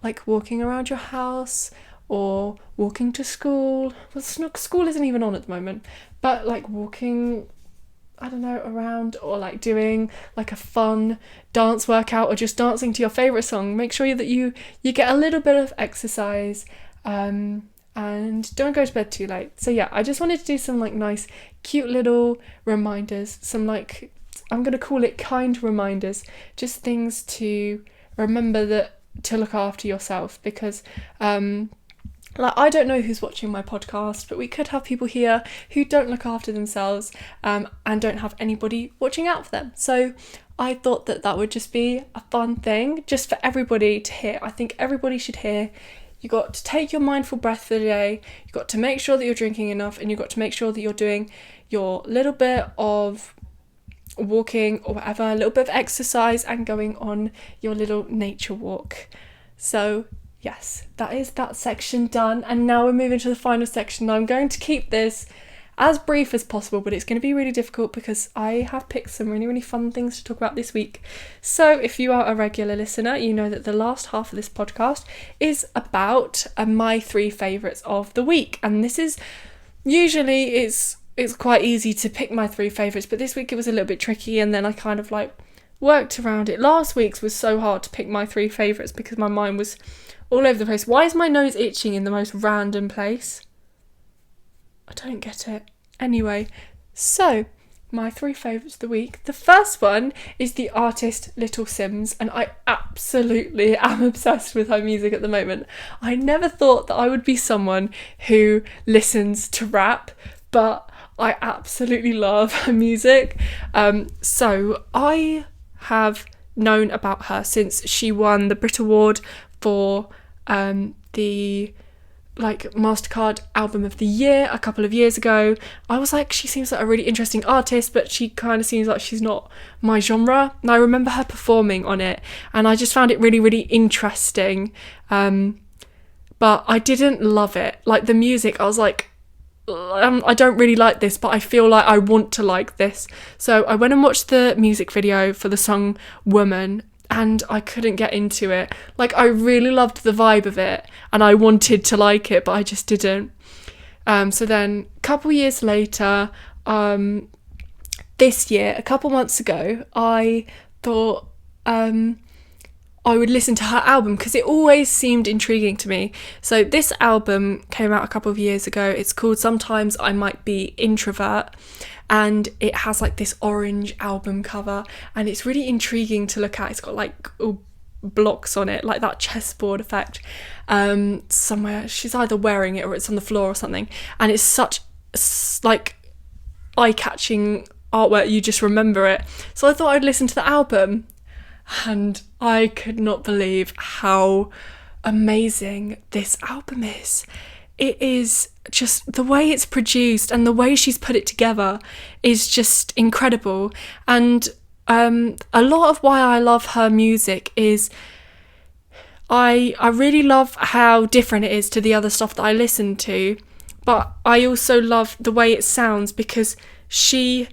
like walking around your house or walking to school. Well, school isn't even on at the moment, but like walking, I don't know, around, or like doing like a fun dance workout or just dancing to your favourite song. Make sure that you get a little bit of exercise, and don't go to bed too late. So yeah, I just wanted to do some like nice cute little reminders, some like, I'm going to call it kind reminders, just things to remember that to look after yourself, because like, I don't know who's watching my podcast, but we could have people here who don't look after themselves, and don't have anybody watching out for them. So I thought that would just be a fun thing just for everybody to hear. I think everybody should hear. You got to take your mindful breath for the day. You got to make sure that you're drinking enough, and you got to make sure that you're doing your little bit of walking or whatever, a little bit of exercise, and going on your little nature walk. So yes, that is that section done, and now we're moving to the final section. I'm going to keep this as brief as possible, but it's going to be really difficult because I have picked some really, really fun things to talk about this week. So if you are a regular listener, you know that the last half of this podcast is about my 3 favourites of the week, and this is usually it's quite easy to pick my 3 favourites, but this week it was a little bit tricky, and then I kind of like worked around it. Last week's was so hard to pick my 3 favourites because my mind was all over the place. Why is my nose itching in the most random place? I don't get it. Anyway, so my 3 favourites of the week. The first one is the artist Little Simz, and I absolutely am obsessed with her music at the moment. I never thought that I would be someone who listens to rap, but I absolutely love her music. So I have known about her since she won the Brit Award for the like MasterCard Album of the Year a couple of years ago. I was like, she seems like a really interesting artist, but she kind of seems like she's not my genre. And I remember her performing on it, and I just found it really, really interesting. But I didn't love it. Like the music, I was like, I don't really like this, but I feel like I want to like this. So I went and watched the music video for the song Woman, and I couldn't get into it. Like, I really loved the vibe of it, and I wanted to like it, but I just didn't. So then a couple years later, this year, a couple months ago, I thought I would listen to her album because it always seemed intriguing to me. So this album came out a couple of years ago. It's called Sometimes I Might Be Introvert, and it has like this orange album cover, and it's really intriguing to look at. It's got like blocks on it, like that chessboard effect. Somewhere she's either wearing it or it's on the floor or something, and it's such like eye-catching artwork, you just remember it. So I thought I'd listen to the album, and I could not believe how amazing this album is. It is just, the way it's produced and the way she's put it together is just incredible. And a lot of why I love her music is I really love how different it is to the other stuff that I listen to, but I also love the way it sounds, because she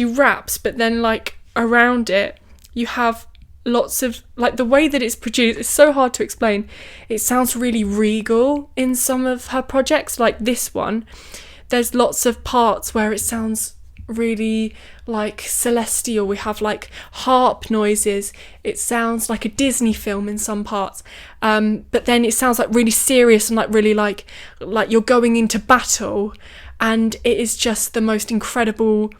raps, but then like around it you have lots of, like, the way that it's produced, it's so hard to explain. It sounds really regal in some of her projects, like this one. There's lots of parts where it sounds really like celestial. We have like harp noises. It sounds like a Disney film in some parts, but then it sounds like really serious and like really like you're going into battle. And it is just the most incredible,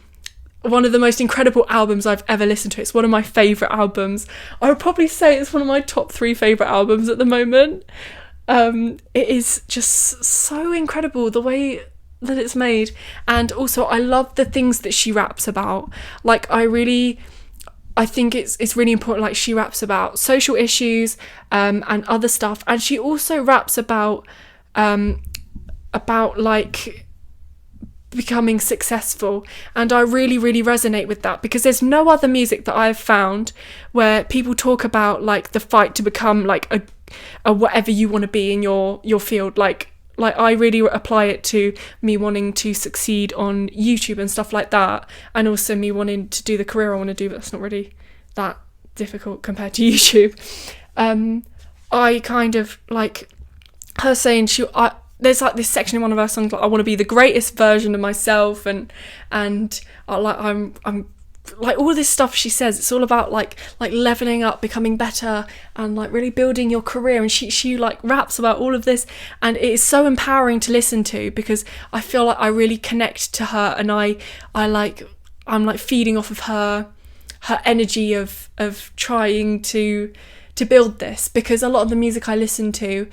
one of the most incredible albums I've ever listened to. It's one of my favourite albums. I would probably say it's one of my top 3 favourite albums at the moment. It is just so incredible, the way that it's made. And also I love the things that she raps about. Like, I really I think it's really important. Like, she raps about social issues and other stuff, and she also raps about like becoming successful, and I really, really resonate with that, because there's no other music that I've found where people talk about like the fight to become like a whatever you want to be in your field. Like I really apply it to me wanting to succeed on YouTube and stuff like that, and also me wanting to do the career I want to do, but that's not really that difficult compared to YouTube. I kind of like her saying there's like this section in one of her songs, like, I want to be the greatest version of myself, and I'm like, all this stuff she says, it's all about like leveling up, becoming better, and like really building your career. And she like raps about all of this, and it is so empowering to listen to, because I feel like I really connect to her, and I'm like feeding off of her energy of trying to build this, because a lot of the music I listen to,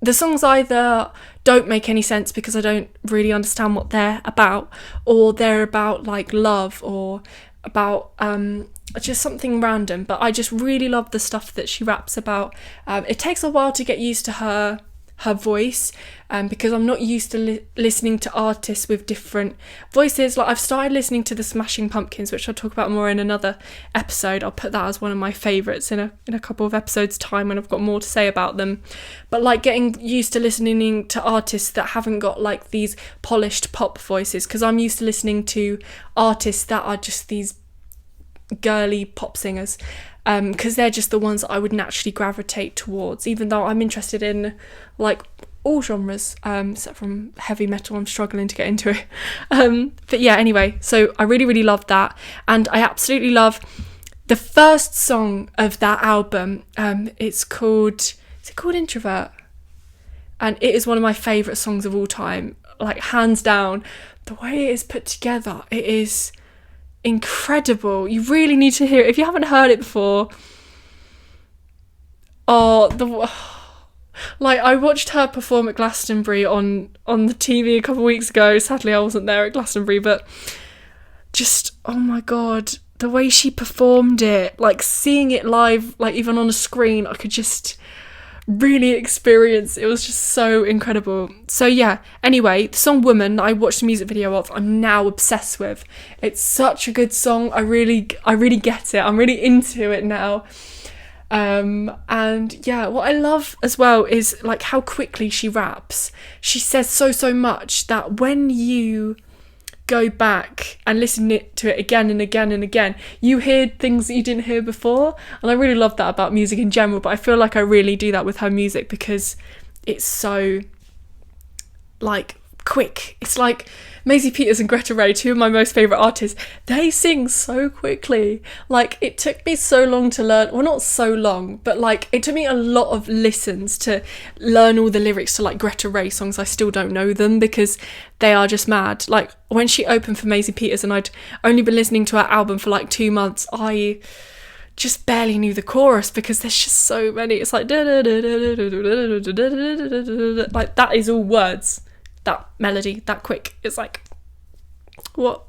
the songs either don't make any sense because I don't really understand what they're about, or they're about like love, or about just something random. But I just really love the stuff that she raps about. It takes a while to get used to her voice, because I'm not used to listening to artists with different voices. Like, I've started listening to the Smashing Pumpkins, which I'll talk about more in another episode. I'll put that as one of my favourites in a couple of episodes time when I've got more to say about them. But like, getting used to listening to artists that haven't got like these polished pop voices, because I'm used to listening to artists that are just these girly pop singers, because they're just the ones that I would naturally gravitate towards, even though I'm interested in like all genres, except from heavy metal. I'm struggling to get into it. But yeah, anyway, so I really, really love that, and I absolutely love the first song of that album. Is it called Introvert? And it is one of my favourite songs of all time, like hands down. The way it is put together, it is incredible. You really need to hear it if you haven't heard it before. Like, I watched her perform at Glastonbury on the TV a couple of weeks ago. Sadly, I wasn't there at Glastonbury, but just, oh my god, the way she performed it, like seeing it live, like even on a screen, I could just really experience. It was just so incredible. So yeah, anyway, the song Woman, I watched the music video of, I'm now obsessed with. It's such a good song. I really get it. I'm really into it now. And yeah, what I love as well is like how quickly she raps. She says so much that when you go back and listen to it again and again and again, you hear things that you didn't hear before. And I really love that about music in general, but I feel like I really do that with her music, because it's so like quick. It's like Maisie Peters and Greta Ray, two of my most favourite artists, they sing so quickly. Like, it took me so long to learn, well, not so long, but like it took me a lot of listens to learn all the lyrics to like Greta Ray songs. I still don't know them because they are just mad. Like, when she opened for Maisie Peters and I'd only been listening to her album for like 2 months, I just barely knew the chorus because there's just so many. It's like like that is all words. That melody, that quick, it's like, what?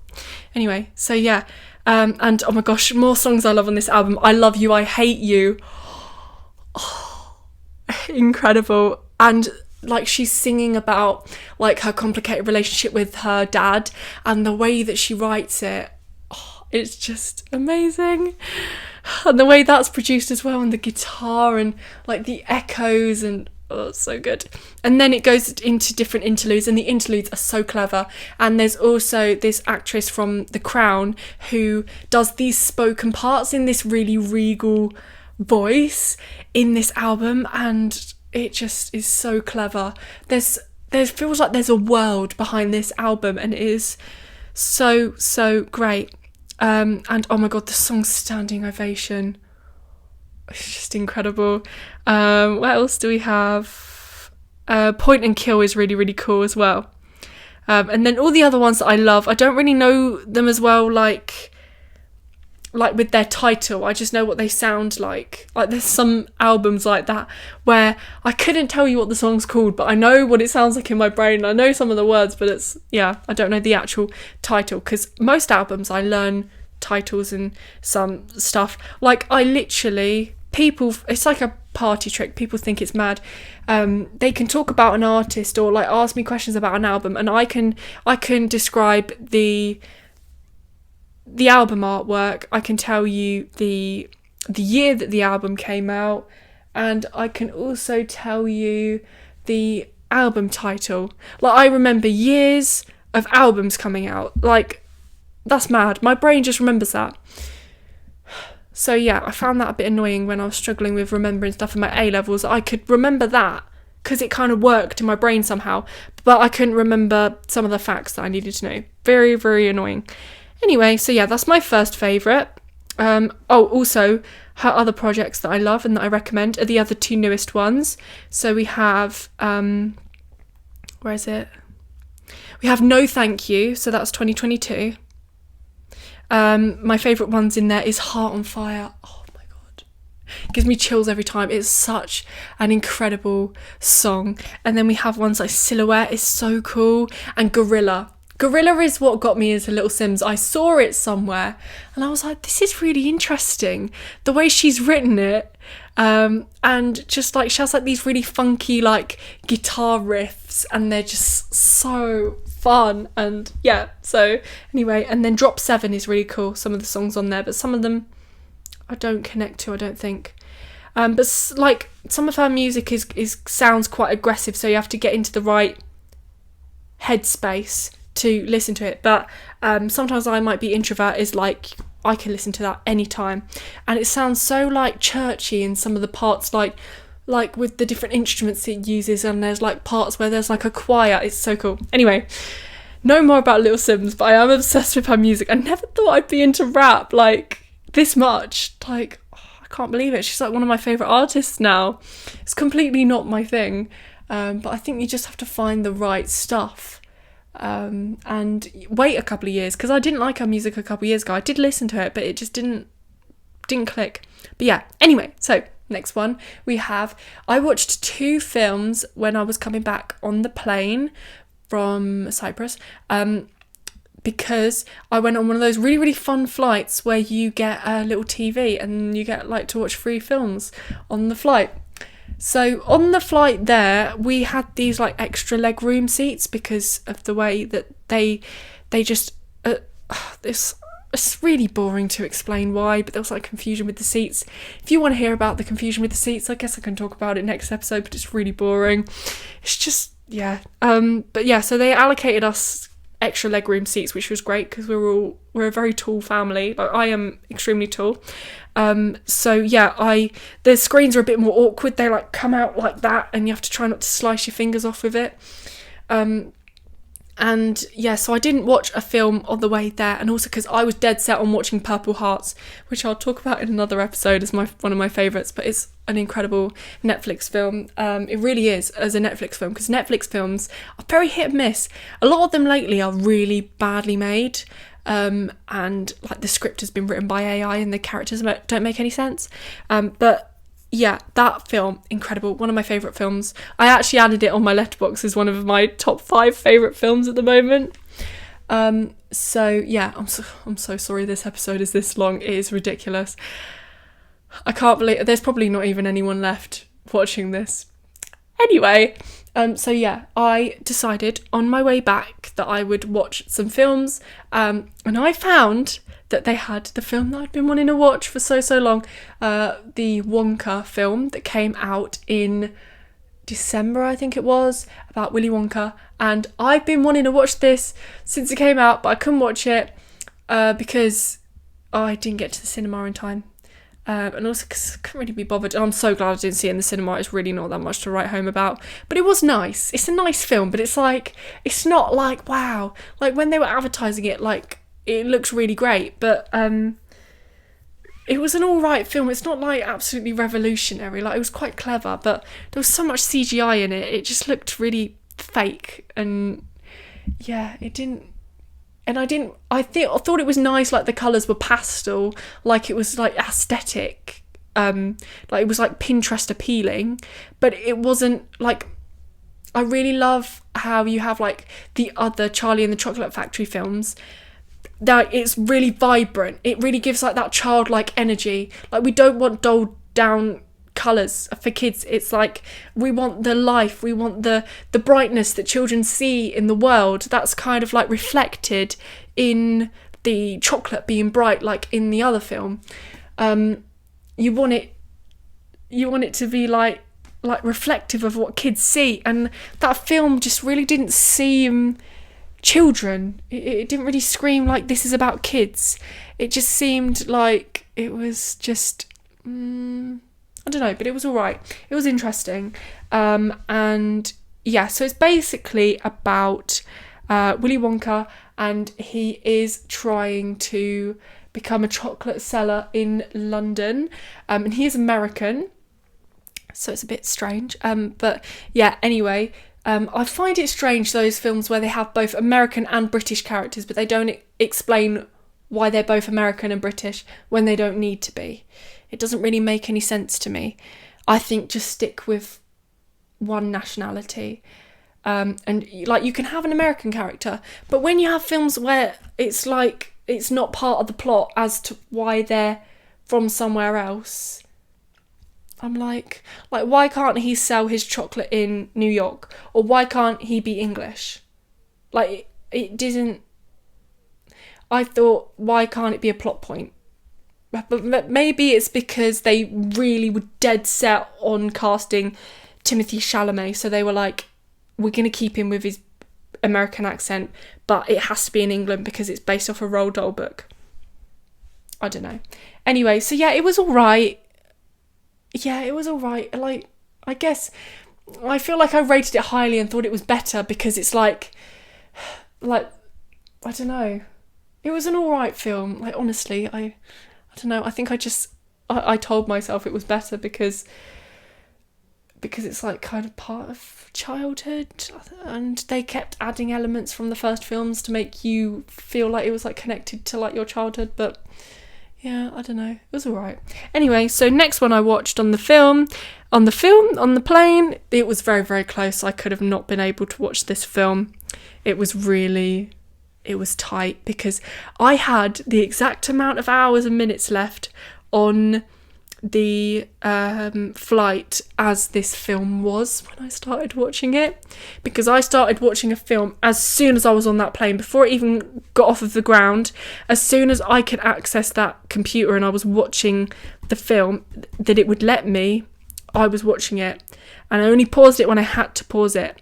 Anyway, so yeah, and oh my gosh, more songs I love on this album. I Love You, I Hate You. Oh, incredible. And like, she's singing about like her complicated relationship with her dad, and the way that she writes it, it's just amazing. And the way that's produced as well, and the guitar and like the echoes, and oh, it's so good. And then it goes into different interludes, and the interludes are so clever. And there's also this actress from The Crown who does these spoken parts in this really regal voice in this album, and it just is so clever. There feels like there's a world behind this album, and it is so great. And oh my god, the song Standing Ovation, it's just incredible. What else do we have? Point and Kill is really cool as well. And then all the other ones that I love, I don't really know them as well, like with their title. I just know what they sound like. Like, there's some albums like that where I couldn't tell you what the song's called, but I know what it sounds like in my brain. I know some of the words, but I don't know the actual title, because most albums I learn titles and some stuff. Like, I literally, people, it's like a party trick. People think it's mad. They can talk about an artist or like ask me questions about an album, and I can describe the album artwork. I can tell you the year that the album came out, and I can also tell you the album title. Like, I remember years of albums coming out. Like, that's mad. My brain just remembers that. So yeah, I found that a bit annoying when I was struggling with remembering stuff in my A-levels. I could remember that because it kind of worked in my brain somehow, but I couldn't remember some of the facts that I needed to know. Very, very annoying. Anyway, so yeah, that's my first favourite. Also, her other projects that I love and that I recommend are the other two newest ones. So we have, where is it? We have No Thank You, so that's 2022. My favourite ones in there is Heart on Fire. Oh my god, it gives me chills every time. It's such an incredible song. And then we have ones like Silhouette is so cool, and Gorilla is what got me into Little Sims. I saw it somewhere and I was like, this is really interesting, the way she's written it, and just like she has like these really funky like guitar riffs, and they're just so fun. And yeah, so anyway, and then Drop 7 is really cool, some of the songs on there, but some of them I don't connect to, I don't think. But like some of her music is sounds quite aggressive, so you have to get into the right headspace to listen to it. But sometimes I might be introvert, is like I can listen to that anytime, and it sounds so like churchy in some of the parts, like with the different instruments it uses, and there's like parts where there's like a choir. It's so cool. Anyway, no more about Little Sims, but I am obsessed with her music. I never thought I'd be into rap like this much. Like, oh, I can't believe it. She's like one of my favourite artists now. It's completely not my thing, but I think you just have to find the right stuff. And wait a couple of years, because I didn't like her music a couple of years ago. I did listen to it, but it just didn't click. But yeah, anyway, so next one I watched 2 films when I was coming back on the plane from Cyprus, because I went on one of those really, really fun flights where you get a little TV and you get like to watch free films on the flight. So on the flight there, we had these like extra legroom seats because of the way that they just it's really boring to explain why, but there was like confusion with the seats. If you want to hear about the confusion with the seats, I guess I can talk about it next episode, but it's really boring. It's just, yeah. But yeah, so they allocated us extra legroom seats, which was great because we're a very tall family. Like, I am extremely tall. So yeah, the screens are a bit more awkward. They like come out like that, and you have to try not to slice your fingers off with it. And yeah, so I didn't watch a film on the way there, and also because I was dead set on watching Purple Hearts, which I'll talk about in another episode as one of my favourites, but it's an incredible Netflix film. It really is, as a Netflix film, because Netflix films are very hit and miss. A lot of them lately are really badly made, and like the script has been written by AI and the characters don't make any sense. But yeah, that film, incredible. One of my favourite films. I actually added it on my letterbox as one of my top 5 favourite films at the moment. So yeah, I'm so sorry this episode is this long. It is ridiculous. I can't believe there's probably not even anyone left watching this. Anyway, so yeah, I decided on my way back that I would watch some films, and I found that they had the film that I'd been wanting to watch for so long, the Wonka film that came out in December, I think it was, about Willy Wonka, and I've been wanting to watch this since it came out, but I couldn't watch it because I didn't get to the cinema in time, and also because I couldn't really be bothered. And I'm so glad I didn't see it in the cinema. It's really not that much to write home about, but it was nice. It's a nice film, but it's not like wow, like when they were advertising it, like it looks really great, but it was an alright film. It's not like absolutely revolutionary, like it was quite clever, but there was so much CGI in it, it just looked really fake, and yeah, it didn't, and I thought it was nice, like the colours were pastel, like it was like aesthetic, like it was like Pinterest appealing, but it wasn't like, I really love how you have like the other Charlie and the Chocolate Factory films, that it's really vibrant. It really gives like that childlike energy. Like, we don't want dulled down colours for kids. It's like, we want the life, we want the brightness that children see in the world. That's kind of like reflected in the chocolate being bright, like in the other film. You want it to be like reflective of what kids see, and that film just really didn't seem children. It didn't really scream like this is about kids. It just seemed like it was just I don't know, but it was all right. It was interesting. And yeah, so it's basically about Willy Wonka, and he is trying to become a chocolate seller in London, and he is American, so it's a bit strange. But yeah, anyway, I find it strange, those films where they have both American and British characters, but they don't explain why they're both American and British when they don't need to be. It doesn't really make any sense to me. I think just stick with one nationality. And like, you can have an American character, but when you have films where it's like it's not part of the plot as to why they're from somewhere else, I'm like why can't he sell his chocolate in New York, or why can't he be English? Like, it didn't. I thought, why can't it be a plot point? But maybe it's because they really were dead set on casting Timothée Chalamet, so they were like, we're going to keep him with his American accent, but it has to be in England because it's based off a Roald Dahl book. I don't know. Anyway, so yeah, it was all right. Yeah, it was all right. Like, I guess I feel like I rated it highly and thought it was better because it's like I don't know. It was an all right film. Like, honestly, I don't know. I think I told myself it was better because it's like kind of part of childhood, and they kept adding elements from the first films to make you feel like it was like connected to like your childhood. But yeah, I don't know. It was all right. Anyway, so next one I watched on the plane, it was very, very close. I could have not been able to watch this film. It was tight because I had the exact amount of hours and minutes left on the flight as this film was when I started watching it, because I started watching a film as soon as I was on that plane, before it even got off of the ground. As soon as I could access that computer and I was watching the film that it would let me, I was watching it, and I only paused it when I had to pause it.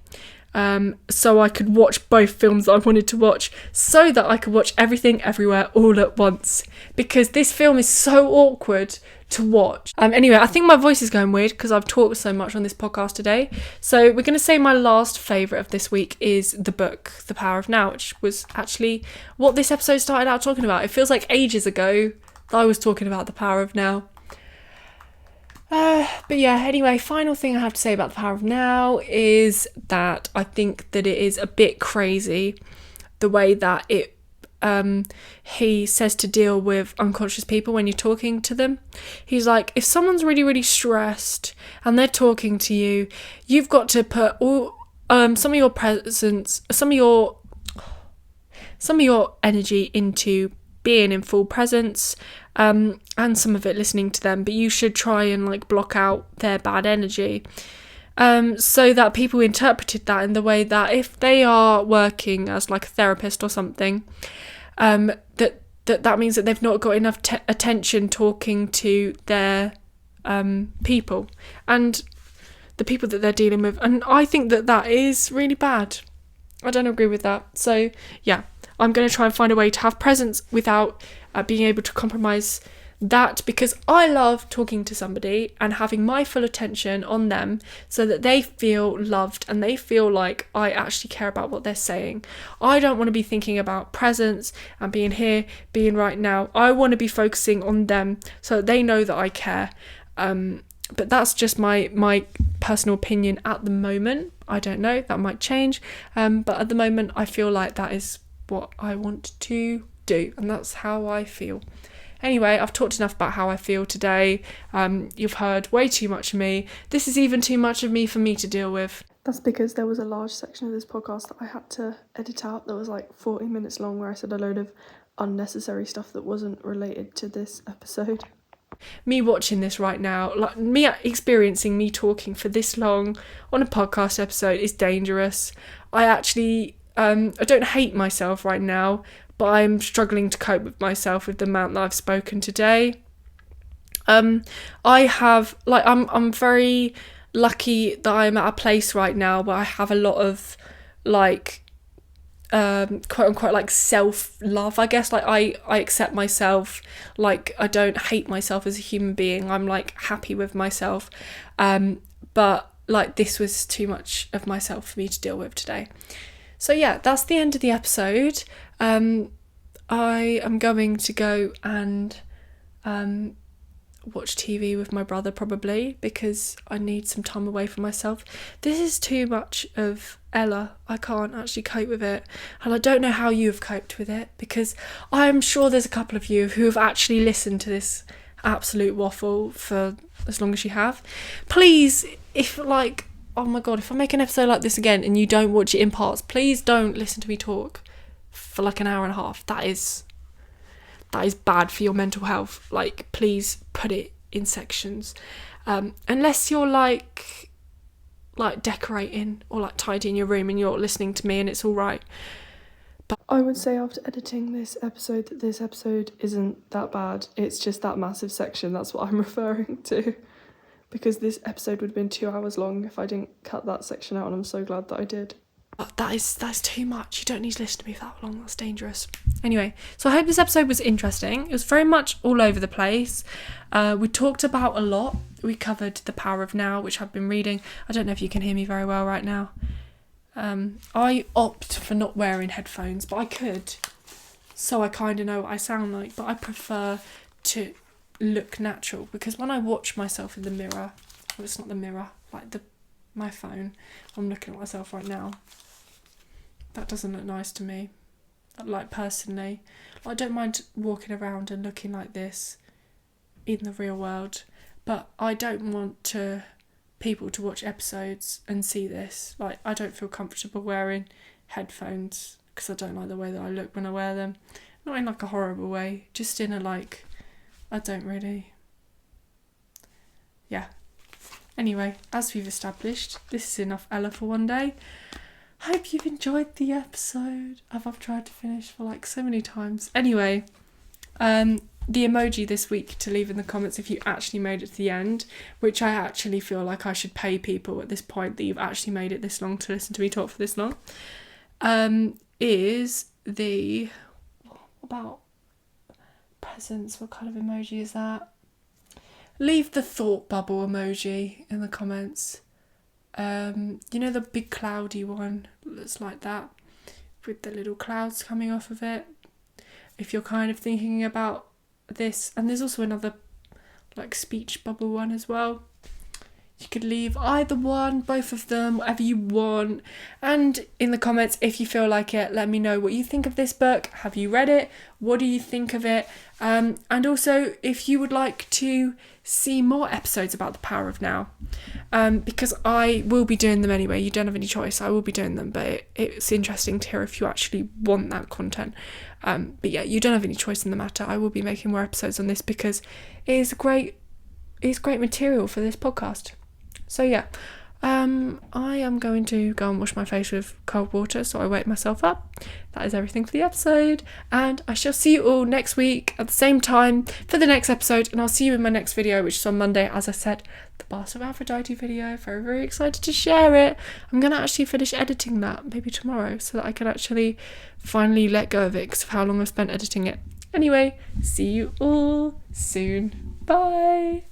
So I could watch both films that I wanted to watch, so that I could watch Everything Everywhere all at once, because this film is so awkward to watch. Anyway, I think my voice is going weird because I've talked so much on this podcast today. So we're going to say my last favourite of this week is the book, The Power of Now, which was actually what this episode started out talking about. It feels like ages ago that I was talking about The Power of Now. But yeah, anyway, final thing I have to say about The Power of Now is that I think that it is a bit crazy the way that he says to deal with unconscious people when you're talking to them. He's like, if someone's really, really stressed and they're talking to you, you've got to put all some of your presence, some of your energy into being in full presence, and some of it listening to them, but you should try and like block out their bad energy, so that people interpreted that in the way that if they are working as like a therapist or something, that means that they've not got enough attention talking to their people and the people that they're dealing with. And I think that is really bad. I don't agree with that. So yeah, I'm going to try and find a way to have presence without being able to compromise that, because I love talking to somebody and having my full attention on them so that they feel loved and they feel like I actually care about what they're saying. I don't want to be thinking about presence and being here, being right now. I want to be focusing on them so that they know that I care. But that's just my personal opinion at the moment. I don't know, that might change. But at the moment, I feel like that is what I want to do, and that's how I feel. Anyway, I've talked enough about how I feel today. You've heard way too much of me. This is even too much of me for me to deal with. That's because there was a large section of this podcast that I had to edit out that was like 40 minutes long, where I said a load of unnecessary stuff that wasn't related to this episode. Me watching this right now, like me experiencing me talking for this long on a podcast episode is dangerous. I actually, I don't hate myself right now, but I'm struggling to cope with myself with the amount that I've spoken today. I have, like, I'm very lucky that I'm at a place right now where I have a lot of, like, quote unquote, like, self-love, I guess. Like, I accept myself, like, I don't hate myself as a human being. I'm, like, happy with myself. But, like, this was too much of myself for me to deal with today. So, yeah, that's the end of the episode. I am going to go and watch TV with my brother, probably, because I need some time away from myself. This is too much of Ella. I can't actually cope with it, and I don't know how you've coped with it, because I'm sure there's a couple of you who have actually listened to this absolute waffle for as long as you have. Please, if, like, oh my god, if I make an episode like this again and you don't watch it in parts, please don't listen to me talk for like an hour and a half. That is bad for your mental health. Like, please put it in sections. Unless you're like decorating or like tidying your room and you're listening to me and it's all right. But I would say after editing this episode that this episode isn't that bad. It's just that massive section. That's what I'm referring to. Because this episode would have been 2 hours long if I didn't cut that section out, and I'm so glad that I did. But that's too much. You don't need to listen to me for that long. That's dangerous. Anyway, so I hope this episode was interesting. It was very much all over the place. We talked about a lot. We covered The Power of Now, which I've been reading. I don't know if you can hear me very well right now. I opt for not wearing headphones, but I could. So I kind of know what I sound like. But I prefer to look natural, because when I watch myself in the mirror, well, it's not the mirror, like my phone, I'm looking at myself right now. That doesn't look nice to me. Like, personally, I don't mind walking around and looking like this in the real world, but I don't want people to watch episodes and see this. Like, I don't feel comfortable wearing headphones because I don't like the way that I look when I wear them. Not in like a horrible way, just in a like, I don't really. Yeah. Anyway, as we've established, this is enough Ella for one day. Hope you've enjoyed the episode. I've tried to finish for like so many times. Anyway, the emoji this week to leave in the comments if you actually made it to the end, which I actually feel like I should pay people at this point that you've actually made it this long to listen to me talk for this long, is the, what about presents? What kind of emoji is that? Leave the thought bubble emoji in the comments. You know, the big cloudy one that's like that with the little clouds coming off of it, if you're kind of thinking about this. And there's also another like speech bubble one as well. You could leave either one, both of them, whatever you want. And in the comments, if you feel like it, let me know what you think of this book. Have you read it? What do you think of it? And also, if you would like to see more episodes about The Power of Now, because I will be doing them anyway. You don't have any choice. I will be doing them, but it's interesting to hear if you actually want that content. But yeah, you don't have any choice in the matter. I will be making more episodes on this because it's great material for this podcast. So yeah, I am going to go and wash my face with cold water so I wake myself up. That is everything for the episode, and I shall see you all next week at the same time for the next episode, and I'll see you in my next video, which is on Monday, as I said, the Bast of Aphrodite video. Very, very excited to share it. I'm going to actually finish editing that maybe tomorrow so that I can actually finally let go of it because of how long I've spent editing it. Anyway, see you all soon. Bye!